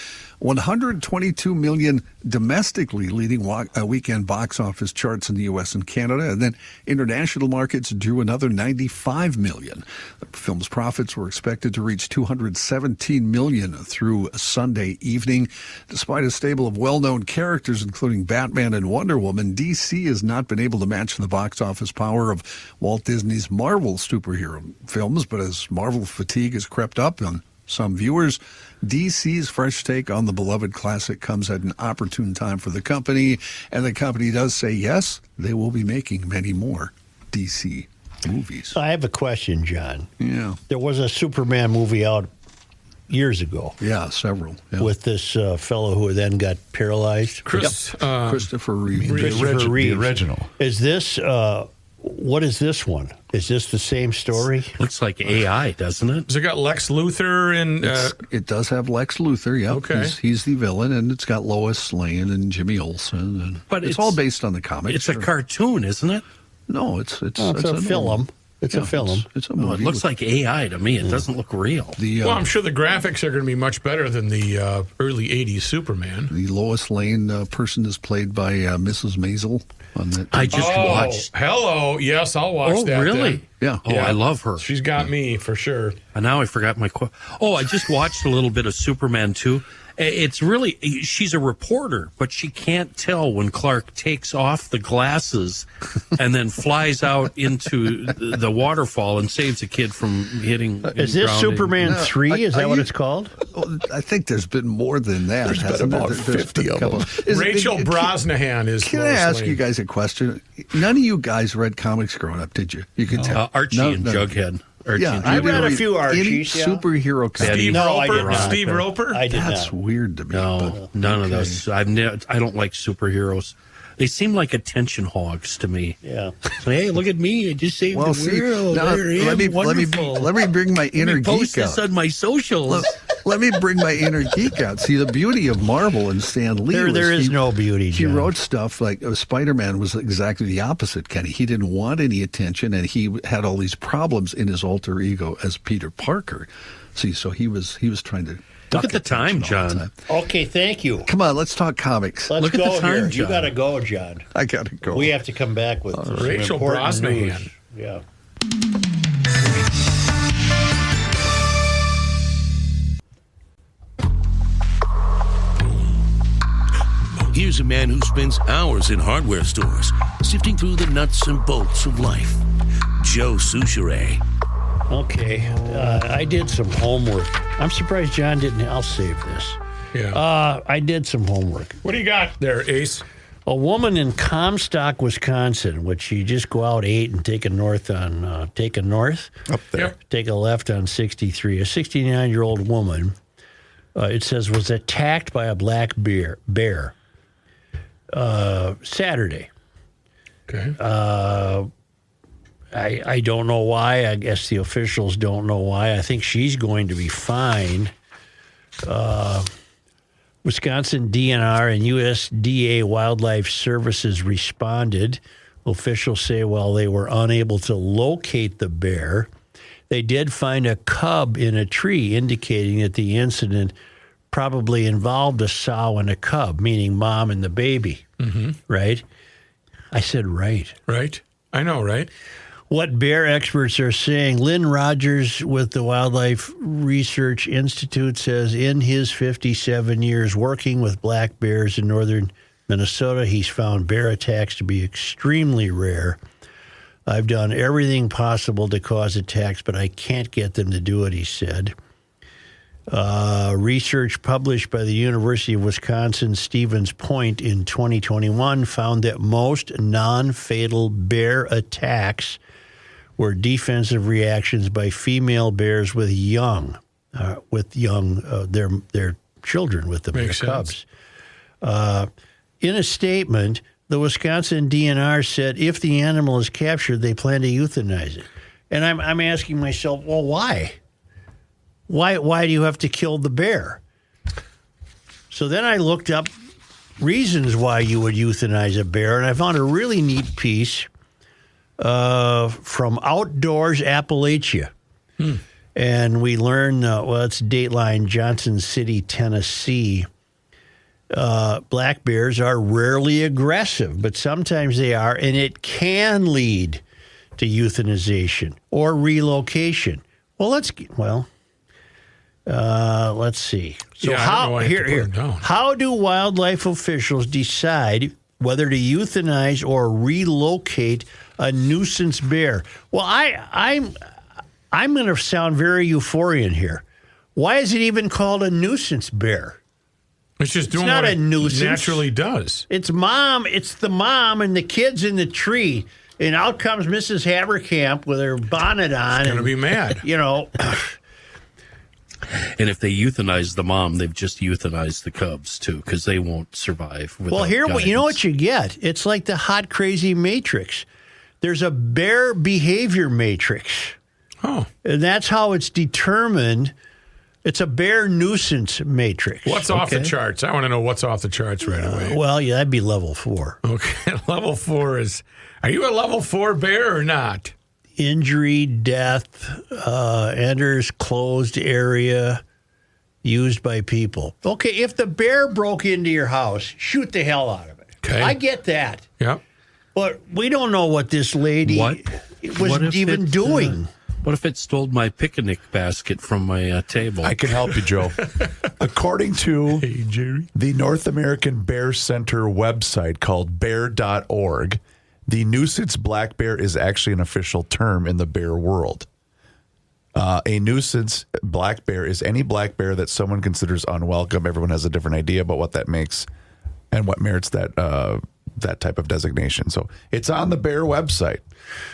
$122 million domestically, leading weekend box office charts in the U.S. and Canada. And then international markets drew another $95 million. The film's profits were expected to reach $217 million through Sunday evening. Despite a stable of well-known characters, including Batman and Wonder Woman, DC has not been able to match the box office power of Walt Disney's Marvel superhero films. But as Marvel fatigue has crept up on some viewers, DC's fresh take on the beloved classic comes at an opportune time for the company, and the company does say yes, they will be making many more DC movies.
I have a question, John.
Yeah.
There was a Superman movie out years ago.
Yeah, several. Yeah.
With this fellow who then got paralyzed.
Christopher Reeve.
The
original.
Is this... what is this one? Is this the same story?
Looks like AI, doesn't it?
Has it got Lex Luthor and...
It does have Lex Luthor, yeah.
Okay.
He's the villain, and it's got Lois Lane and Jimmy Olsen. And
but
it's all based on the comics.
It's a cartoon, isn't it?
No, it's
a film. It's a film.
It's a movie.
It looks like AI to me. It doesn't look real.
Well, I'm sure the graphics are going to be much better than the early 80s Superman.
The Lois Lane person is played by Mrs. Maisel.
I just watched.
Hello. Yes, I'll watch that.
Oh, really?
Then.
Yeah.
Oh, I love her.
She's got me for sure.
And now I forgot my quote. Oh, I just watched a little bit of Superman 2. It's really, she's a reporter, but she can't tell when Clark takes off the glasses and then flies out into the waterfall and saves a kid from hitting.
Is this
drowning.
Superman 3? Is that what it's called?
I think there's been more than that.
There's been about 50 of them.
Rachel Brosnahan is.
Can I ask you guys a question? None of you guys read comics growing up, did you? You can tell.
Archie and Jughead.
Yeah,
I read a few Archies.
Superhero comics.
Steve Roper?
I did
That's
not.
weird to me.
No, none of those. I don't like superheroes. They seem like attention hogs to me.
Yeah.
So, hey, look at me! I just saved the world.
Now, let me bring my inner
post
geek
this
out.
on my socials.
Let me bring my inner geek out. See, the beauty of Marvel and Stan Lee.
There is no beauty.
He
John.
wrote stuff like Spider-Man was exactly the opposite, Kenny. He didn't want any attention, and he had all these problems in his alter ego as Peter Parker. See, so he was trying to.
Look at the time, John.
Okay, thank you.
Come on, let's talk comics.
Let's
Look at
go
the time,
here.
John.
You got to go, John.
I got to go.
We have to come back with some
Rachel
important
Brosnahan.
news. Yeah.
Here's a man who spends hours in hardware stores, sifting through the nuts and bolts of life. Joe Souchere.
Okay. I did some homework. I'm surprised John didn't. I'll save this.
Yeah.
I did some homework.
What do you got there, Ace?
A woman in Comstock, Wisconsin, which you just go out 8 and take a north up there,
Yep.
take a left on 63. A 69-year-old woman, it says, was attacked by a black bear Saturday.
Okay.
I don't know why. I guess the officials don't know why. I think she's going to be fined. Wisconsin DNR and USDA Wildlife Services responded. Officials say while they were unable to locate the bear, they did find a cub in a tree, indicating that the incident probably involved a sow and a cub, meaning mom and the baby. Mm-hmm. Right? I said right.
Right. I know, right?
What bear experts are saying, Lynn Rogers with the Wildlife Research Institute says in his 57 years working with black bears in northern Minnesota, he's found bear attacks to be extremely rare. I've done everything possible to cause attacks, but I can't get them to do it, he said. Research published by the University of Wisconsin Stevens Point in 2021 found that most non-fatal bear attacks were defensive reactions by female bears with their children with them, their cubs. In a statement, the Wisconsin DNR said if the animal is captured, they plan to euthanize it. And I'm asking myself, well, why? Why do you have to kill the bear? So then I looked up reasons why you would euthanize a bear, and I found a really neat piece from Outdoors Appalachia. And we learn, it's Dateline, Johnson City, Tennessee. Black bears are rarely aggressive, but sometimes they are, and it can lead to euthanization or relocation. Well, let's see. So how do wildlife officials decide whether to euthanize or relocate a nuisance bear? Well, I'm going to sound very euphorian here. Why is it even called a nuisance bear?
It's just doing
not
what
a nuisance.
It naturally does.
It's the mom and the kids in the tree, and out comes Mrs. Haberkamp with her bonnet on.
She's going to be mad.
And if they euthanize the mom, they've just euthanized the cubs, too, because they won't survive.
Well, here, you know what you get? It's like the hot, crazy matrix. There's a bear behavior matrix.
Oh.
And that's how it's determined. It's a bear nuisance matrix.
What's off the charts? I want to know what's off the charts right away.
Well, yeah, that'd be level 4.
Okay, level 4 is, are you a level 4 bear or not?
Injury, death, enters closed area used by people. Okay, if the bear broke into your house, shoot the hell out of it.
Okay.
I get that.
Yep.
But we don't know what this lady was even doing.
What if it stole my picnic basket from my table?
I can help you, Joe. According to the North American Bear Center website called bear.org, the nuisance black bear is actually an official term in the bear world. A nuisance black bear is any black bear that someone considers unwelcome. Everyone has a different idea about what that makes and what merits that type of designation. So it's on the bear website.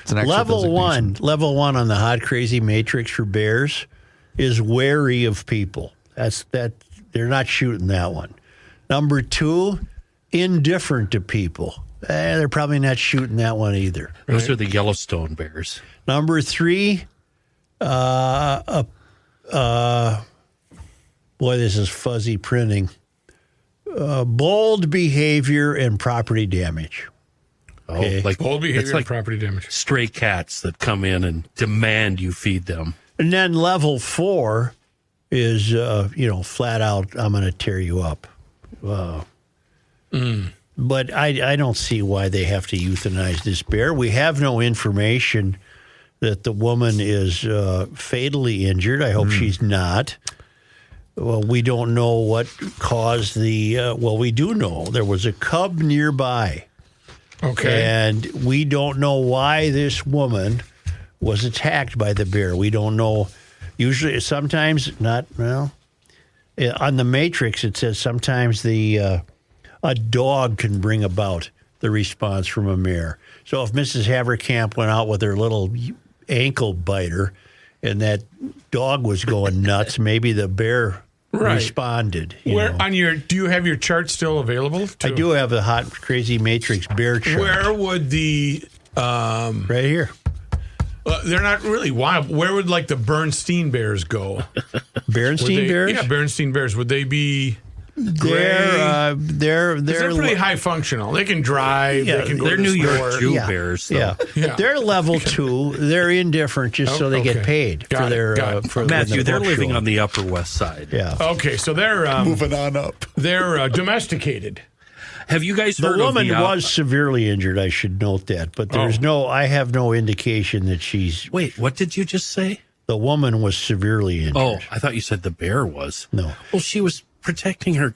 It's an actual
level 1 on the hot crazy matrix for bears is wary of people. They're not shooting that one. Number 2, indifferent to people. They're probably not shooting that one either.
Those are the Yellowstone bears.
Number 3, boy, this is fuzzy printing. Bold behavior and property damage.
Okay.
Like bold behavior and property damage.
Stray cats that come in and demand you feed them.
And then level 4 is, flat out, I'm going to tear you up. But I don't see why they have to euthanize this bear. We have no information that the woman is fatally injured. I hope she's not. Well, we don't know what caused we do know there was a cub nearby.
Okay.
And we don't know why this woman was attacked by the bear. We don't know. Usually, sometimes not, on the matrix, it says sometimes a dog can bring about the response from a mare. So if Mrs. Haverkamp went out with her little ankle biter and that dog was going nuts, maybe the bear responded.
Do you have your chart still available?
I do have a hot, crazy matrix bear chart.
Where would the...
right here.
They're not really wild. Where would, the Bernstein bears go?
Bernstein bears?
Yeah, Bernstein bears. Would they be...
They're
pretty high functional. They can drive.
Yeah,
they can go
they're
to the
New
store.
York Jew bears.
Yeah. They're level 2. They're indifferent just so they get paid for their.
Matthew, they're living on the Upper West Side.
Yeah.
Okay, so they're
moving on up.
They're domesticated.
Have you guys heard
the
of
woman was severely injured? I should note that, but I have no indication that she's.
Wait, what did you just say?
The woman was severely injured.
Oh, I thought you said the bear was.
No.
Well, she was protecting her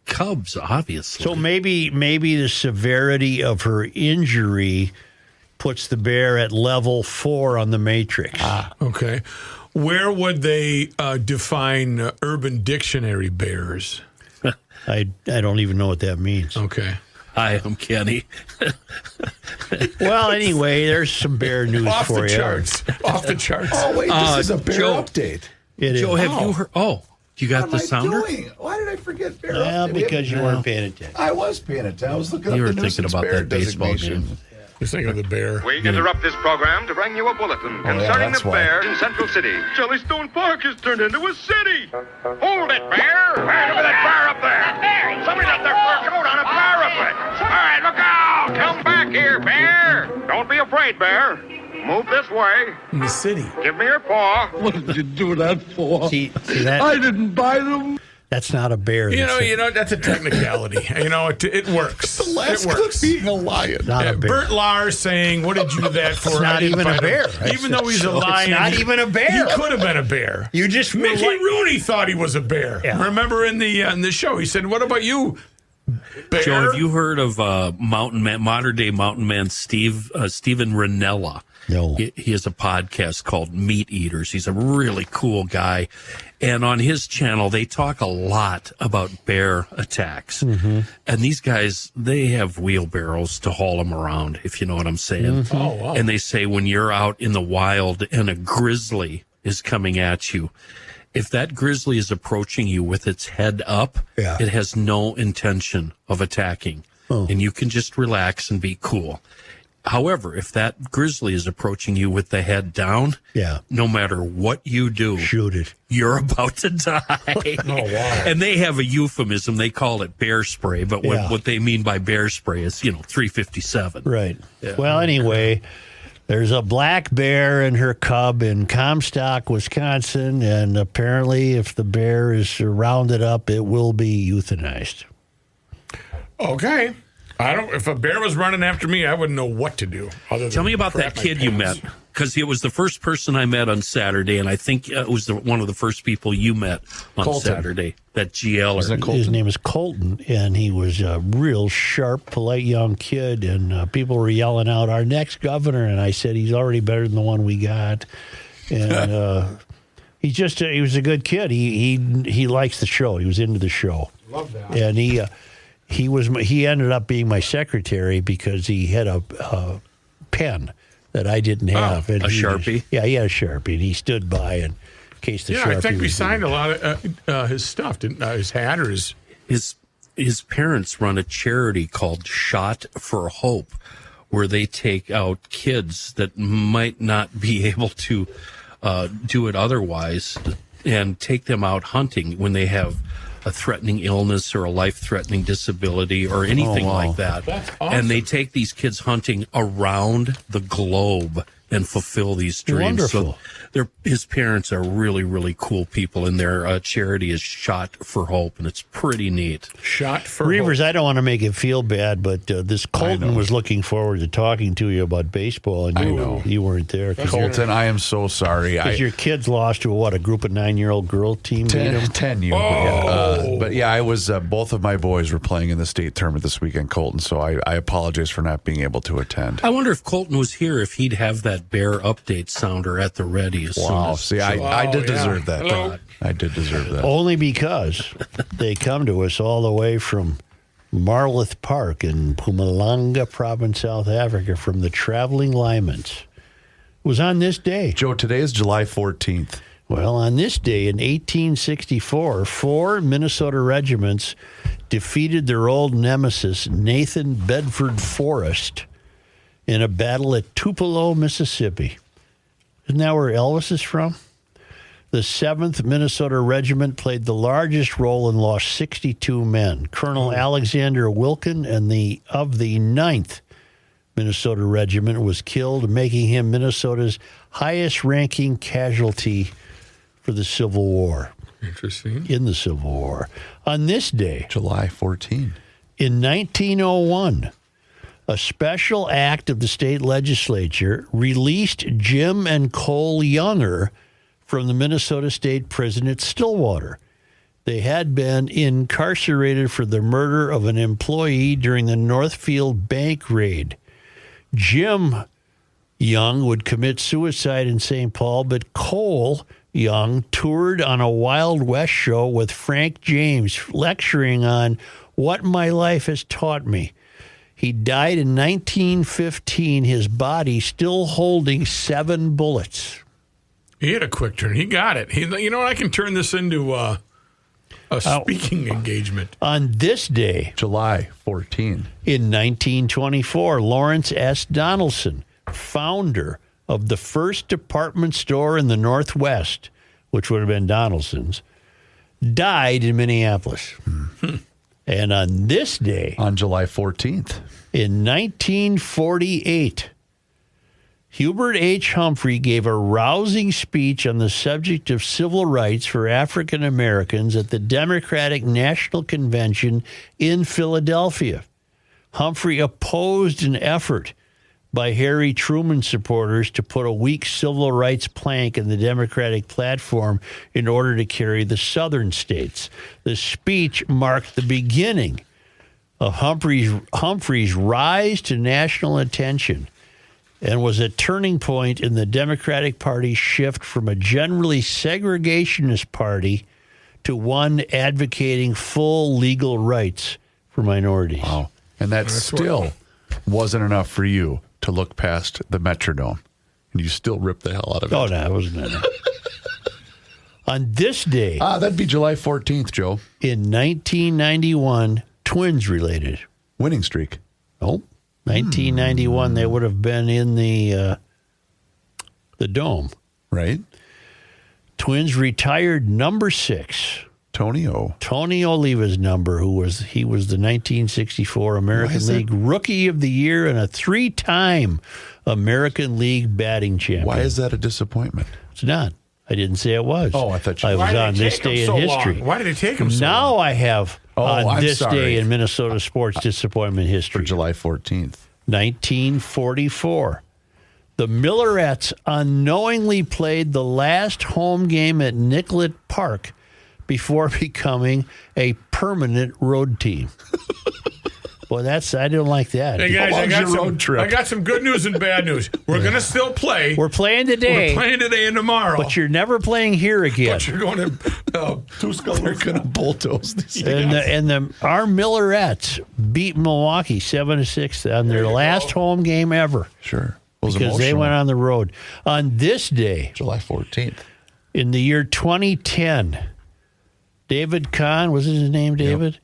cubs, obviously.
So maybe the severity of her injury puts the bear at level 4 on the matrix.
Okay. Where would they define Urban Dictionary bears?
I don't even know what that means.
Okay.
Hi, I'm Kenny.
Well, anyway, there's some bear news
Off
for
the
you.
charts. Off the charts.
Oh, wait, this is a bear
Joe.
update.
It
Joe,
is.
have you heard? Oh, you got the sounder?
Why did I forget bear
Well,
update?
because you weren't paying attention.
I was paying attention. I was looking
You
up
were
the
thinking
nuisance
about
bear
that baseball
designation.
game.
You're thinking of the bear.
We interrupt this program to bring you a bulletin concerning
that's
the
why.
bear in Central City. Jellystone Park has turned into a city. Hold it, bear! Hey, look at that bear up there! Somebody got their fur coat on a parapet. All right, look out! Come back here, bear! Don't be afraid, bear. Move this way.
In the city.
Give me your paw.
What did you do that for?
See that?
I didn't buy them.
That's not a bear.
You know, that's a technicality. it works.
The last
it works.
clip being a lion.
Not a bear.
Bert Lars saying, "What did you do that for?"
It's not
I didn't
even a
find him."
bear.
Even though he's a lion,
It's not even a bear.
He could have been a bear.
You just were
Mickey
like-
Rooney thought he was a bear.
Yeah.
Remember in the show, he said, "What about you, bear?"
Joe, have you heard of modern day mountain man Steven Ranella?
No.
He has a podcast called Meat Eaters. He's a really cool guy. And on his channel, they talk a lot about bear attacks.
Mm-hmm.
And these guys, they have wheelbarrows to haul them around, if you know what I'm saying.
Mm-hmm.
Oh, wow.
And they say when you're out in the wild and a grizzly is coming at you, if that grizzly is approaching you with its head up,
Yeah.
it has no intention of attacking.
Oh.
And you can just relax and be cool. However, if that grizzly is approaching you with the head down,
Yeah.
no matter what you do,
Shoot it.
you're about to die.
Oh, wow.
And they have a euphemism. They call it bear spray. But
Yeah.
what they mean by bear spray is, 357.
Right. Well, anyway, there's a black bear and her cub in Comstock, Wisconsin, and apparently if the bear is rounded up, it will be euthanized.
Okay. If a bear was running after me, I wouldn't know what to do. Other than
Tell me about
crap
that
my
kid you
pants.
met, because it was the first person I met on Saturday, and I think it was one of the first people you met on
Colton.
Saturday, that GLer.
His name is Colton, and he was a real sharp, polite young kid, and people were yelling out, "Our next governor," and I said, "He's already better than the one we got." And he was a good kid. He likes the show. He was into the show.
Love that.
And he ended up being my secretary because he had a pen that I didn't have. And
a
he
Sharpie?
Yeah, he had a Sharpie, and he stood by in case the
Yeah,
Sharpie
I think we
was
signed a lot of his stuff, didn't his hat or his...
His parents run a charity called Shot for Hope, where they take out kids that might not be able to do it otherwise and take them out hunting when they have a threatening illness or a life-threatening disability or anything like that.
That's awesome.
And they take these kids hunting around the globe and fulfill these dreams.
Wonderful.
So his parents are really, really cool people, and their charity is Shot for Hope, and it's pretty neat.
Shot for
Reavers,
hope.
I don't want to make it feel bad, but this Colton was looking forward to talking to you about baseball, and you weren't there.
Colton, I am so sorry.
Because your kids lost to a group of 9-year-old girl team? beat 'em?
10 years. But yeah, I was. Both of my boys were playing in the state tournament this weekend, Colton. So I apologize for not being able to attend.
I wonder if Colton was here, if he'd have that bear update sounder at the ready as soon
Wow.
as.
See, I did
yeah.
deserve that.
Hello.
I did deserve that.
Only because they come to us all the way from Marloth Park in Mpumalanga Province, South Africa, from the Traveling Lymans. It was on this day.
Joe, today is July 14th.
Well, on this day in 1864, 4 Minnesota regiments defeated their old nemesis, Nathan Bedford Forrest, in a battle at Tupelo, Mississippi. Isn't that where Elvis is from? The 7th Minnesota Regiment played the largest role and lost 62 men. Colonel Alexander Wilkin of the 9th Minnesota Regiment was killed, making him Minnesota's highest-ranking casualty for the Civil War.
Interesting.
In the Civil War. On this day,
July 14.
in 1901, a special act of the state legislature released Jim and Cole Younger from the Minnesota State Prison at Stillwater. They had been incarcerated for the murder of an employee during the Northfield bank raid. Jim Young would commit suicide in St. Paul, but Cole young, toured on a Wild West show with Frank James, lecturing on what my life has taught me. He died in 1915, his body still holding 7 bullets.
He had a quick turn. He got it. You know what? I can turn this into a speaking engagement.
On this day,
July 14.
In 1924, Lawrence S. Donaldson, founder of the first department store in the Northwest, which would have been Donaldson's, died in Minneapolis. And on this day,
on July 14th,
in 1948, Hubert H. Humphrey gave a rousing speech on the subject of civil rights for African Americans at the Democratic National Convention in Philadelphia. Humphrey opposed an effort by Harry Truman supporters to put a weak civil rights plank in the Democratic platform in order to carry the southern states. The speech marked the beginning of Humphrey's rise to national attention and was a turning point in the Democratic Party's shift from a generally segregationist party to one advocating full legal rights for minorities.
Wow. And that still wasn't enough for you to look past the Metrodome. And you still ripped the hell out of it.
Oh, no, it wasn't enough. On this day...
that'd be July 14th, Joe.
In 1991, twins related.
Winning streak.
Nope. 1991, they would have been in the Dome.
Right.
Twins retired number 6.
Tony
Oliva's number, he was the 1964 American League Rookie of the Year and a 3-time American League batting champion.
Why is that a disappointment?
It's not. I didn't say it was.
Oh, I thought you
I was on this day in history.
Why did it take him so long?
Now I have on this
sorry.
day in Minnesota sports disappointment history.
For July 14th.
1944. The Millerettes unknowingly played the last home game at Nicollet Park before becoming a permanent road team. Boy, I didn't like that.
Hey guys, I got some good news and bad news. We're going to still play.
We're playing today.
We're playing today and tomorrow.
But you're never playing here again.
But you're going to
They're going to bulldoze this.
Our Millerettes beat Milwaukee 7-6 on their last home game ever.
Sure.
Because they went on the road. On this day,
July 14th,
in the year 2010, David Kahn, was his name David? Yep.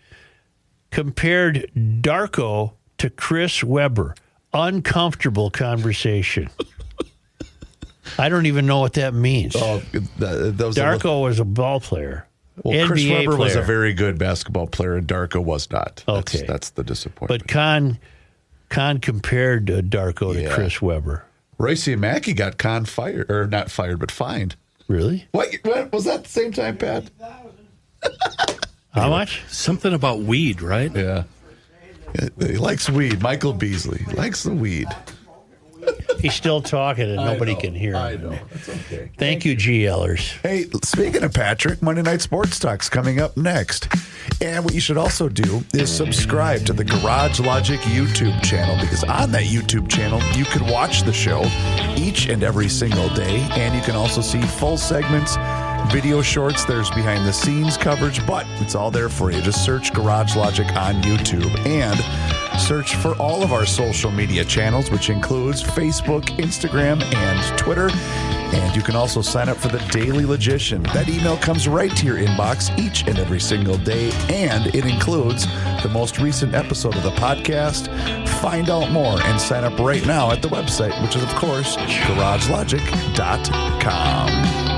Compared Darko to Chris Webber. Uncomfortable conversation. I don't even know what that means. Darko was a ball player.
Well,
NBA
Chris Webber
player.
was a very good basketball player, and Darko was not.
Okay.
That's the disappointment.
But Kahn compared Darko to Chris Webber.
Royce Mackey got Kahn fired, or not fired, but fined.
Really?
What was that the same time, Pat?
How much?
Something about weed, right?
Yeah. He likes weed. Michael Beasley likes the weed.
He's still talking and nobody can hear him.
I know. That's okay.
Thank you, GLers.
Hey, speaking of Patrick, Monday Night Sports Talk's coming up next. And what you should also do is subscribe to the Garage Logic YouTube channel, because on that YouTube channel, you can watch the show each and every single day. And you can also see full segments, video shorts. There's behind the scenes coverage, but it's all there for you. Just search Garage Logic on YouTube and search for all of our social media channels, which includes Facebook, Instagram, and Twitter. And you can also sign up for the Daily Logician. That email comes right to your inbox each and every single day, and it includes the most recent episode of the podcast. Find out more and sign up right now at the website, which is, of course, garagelogic.com.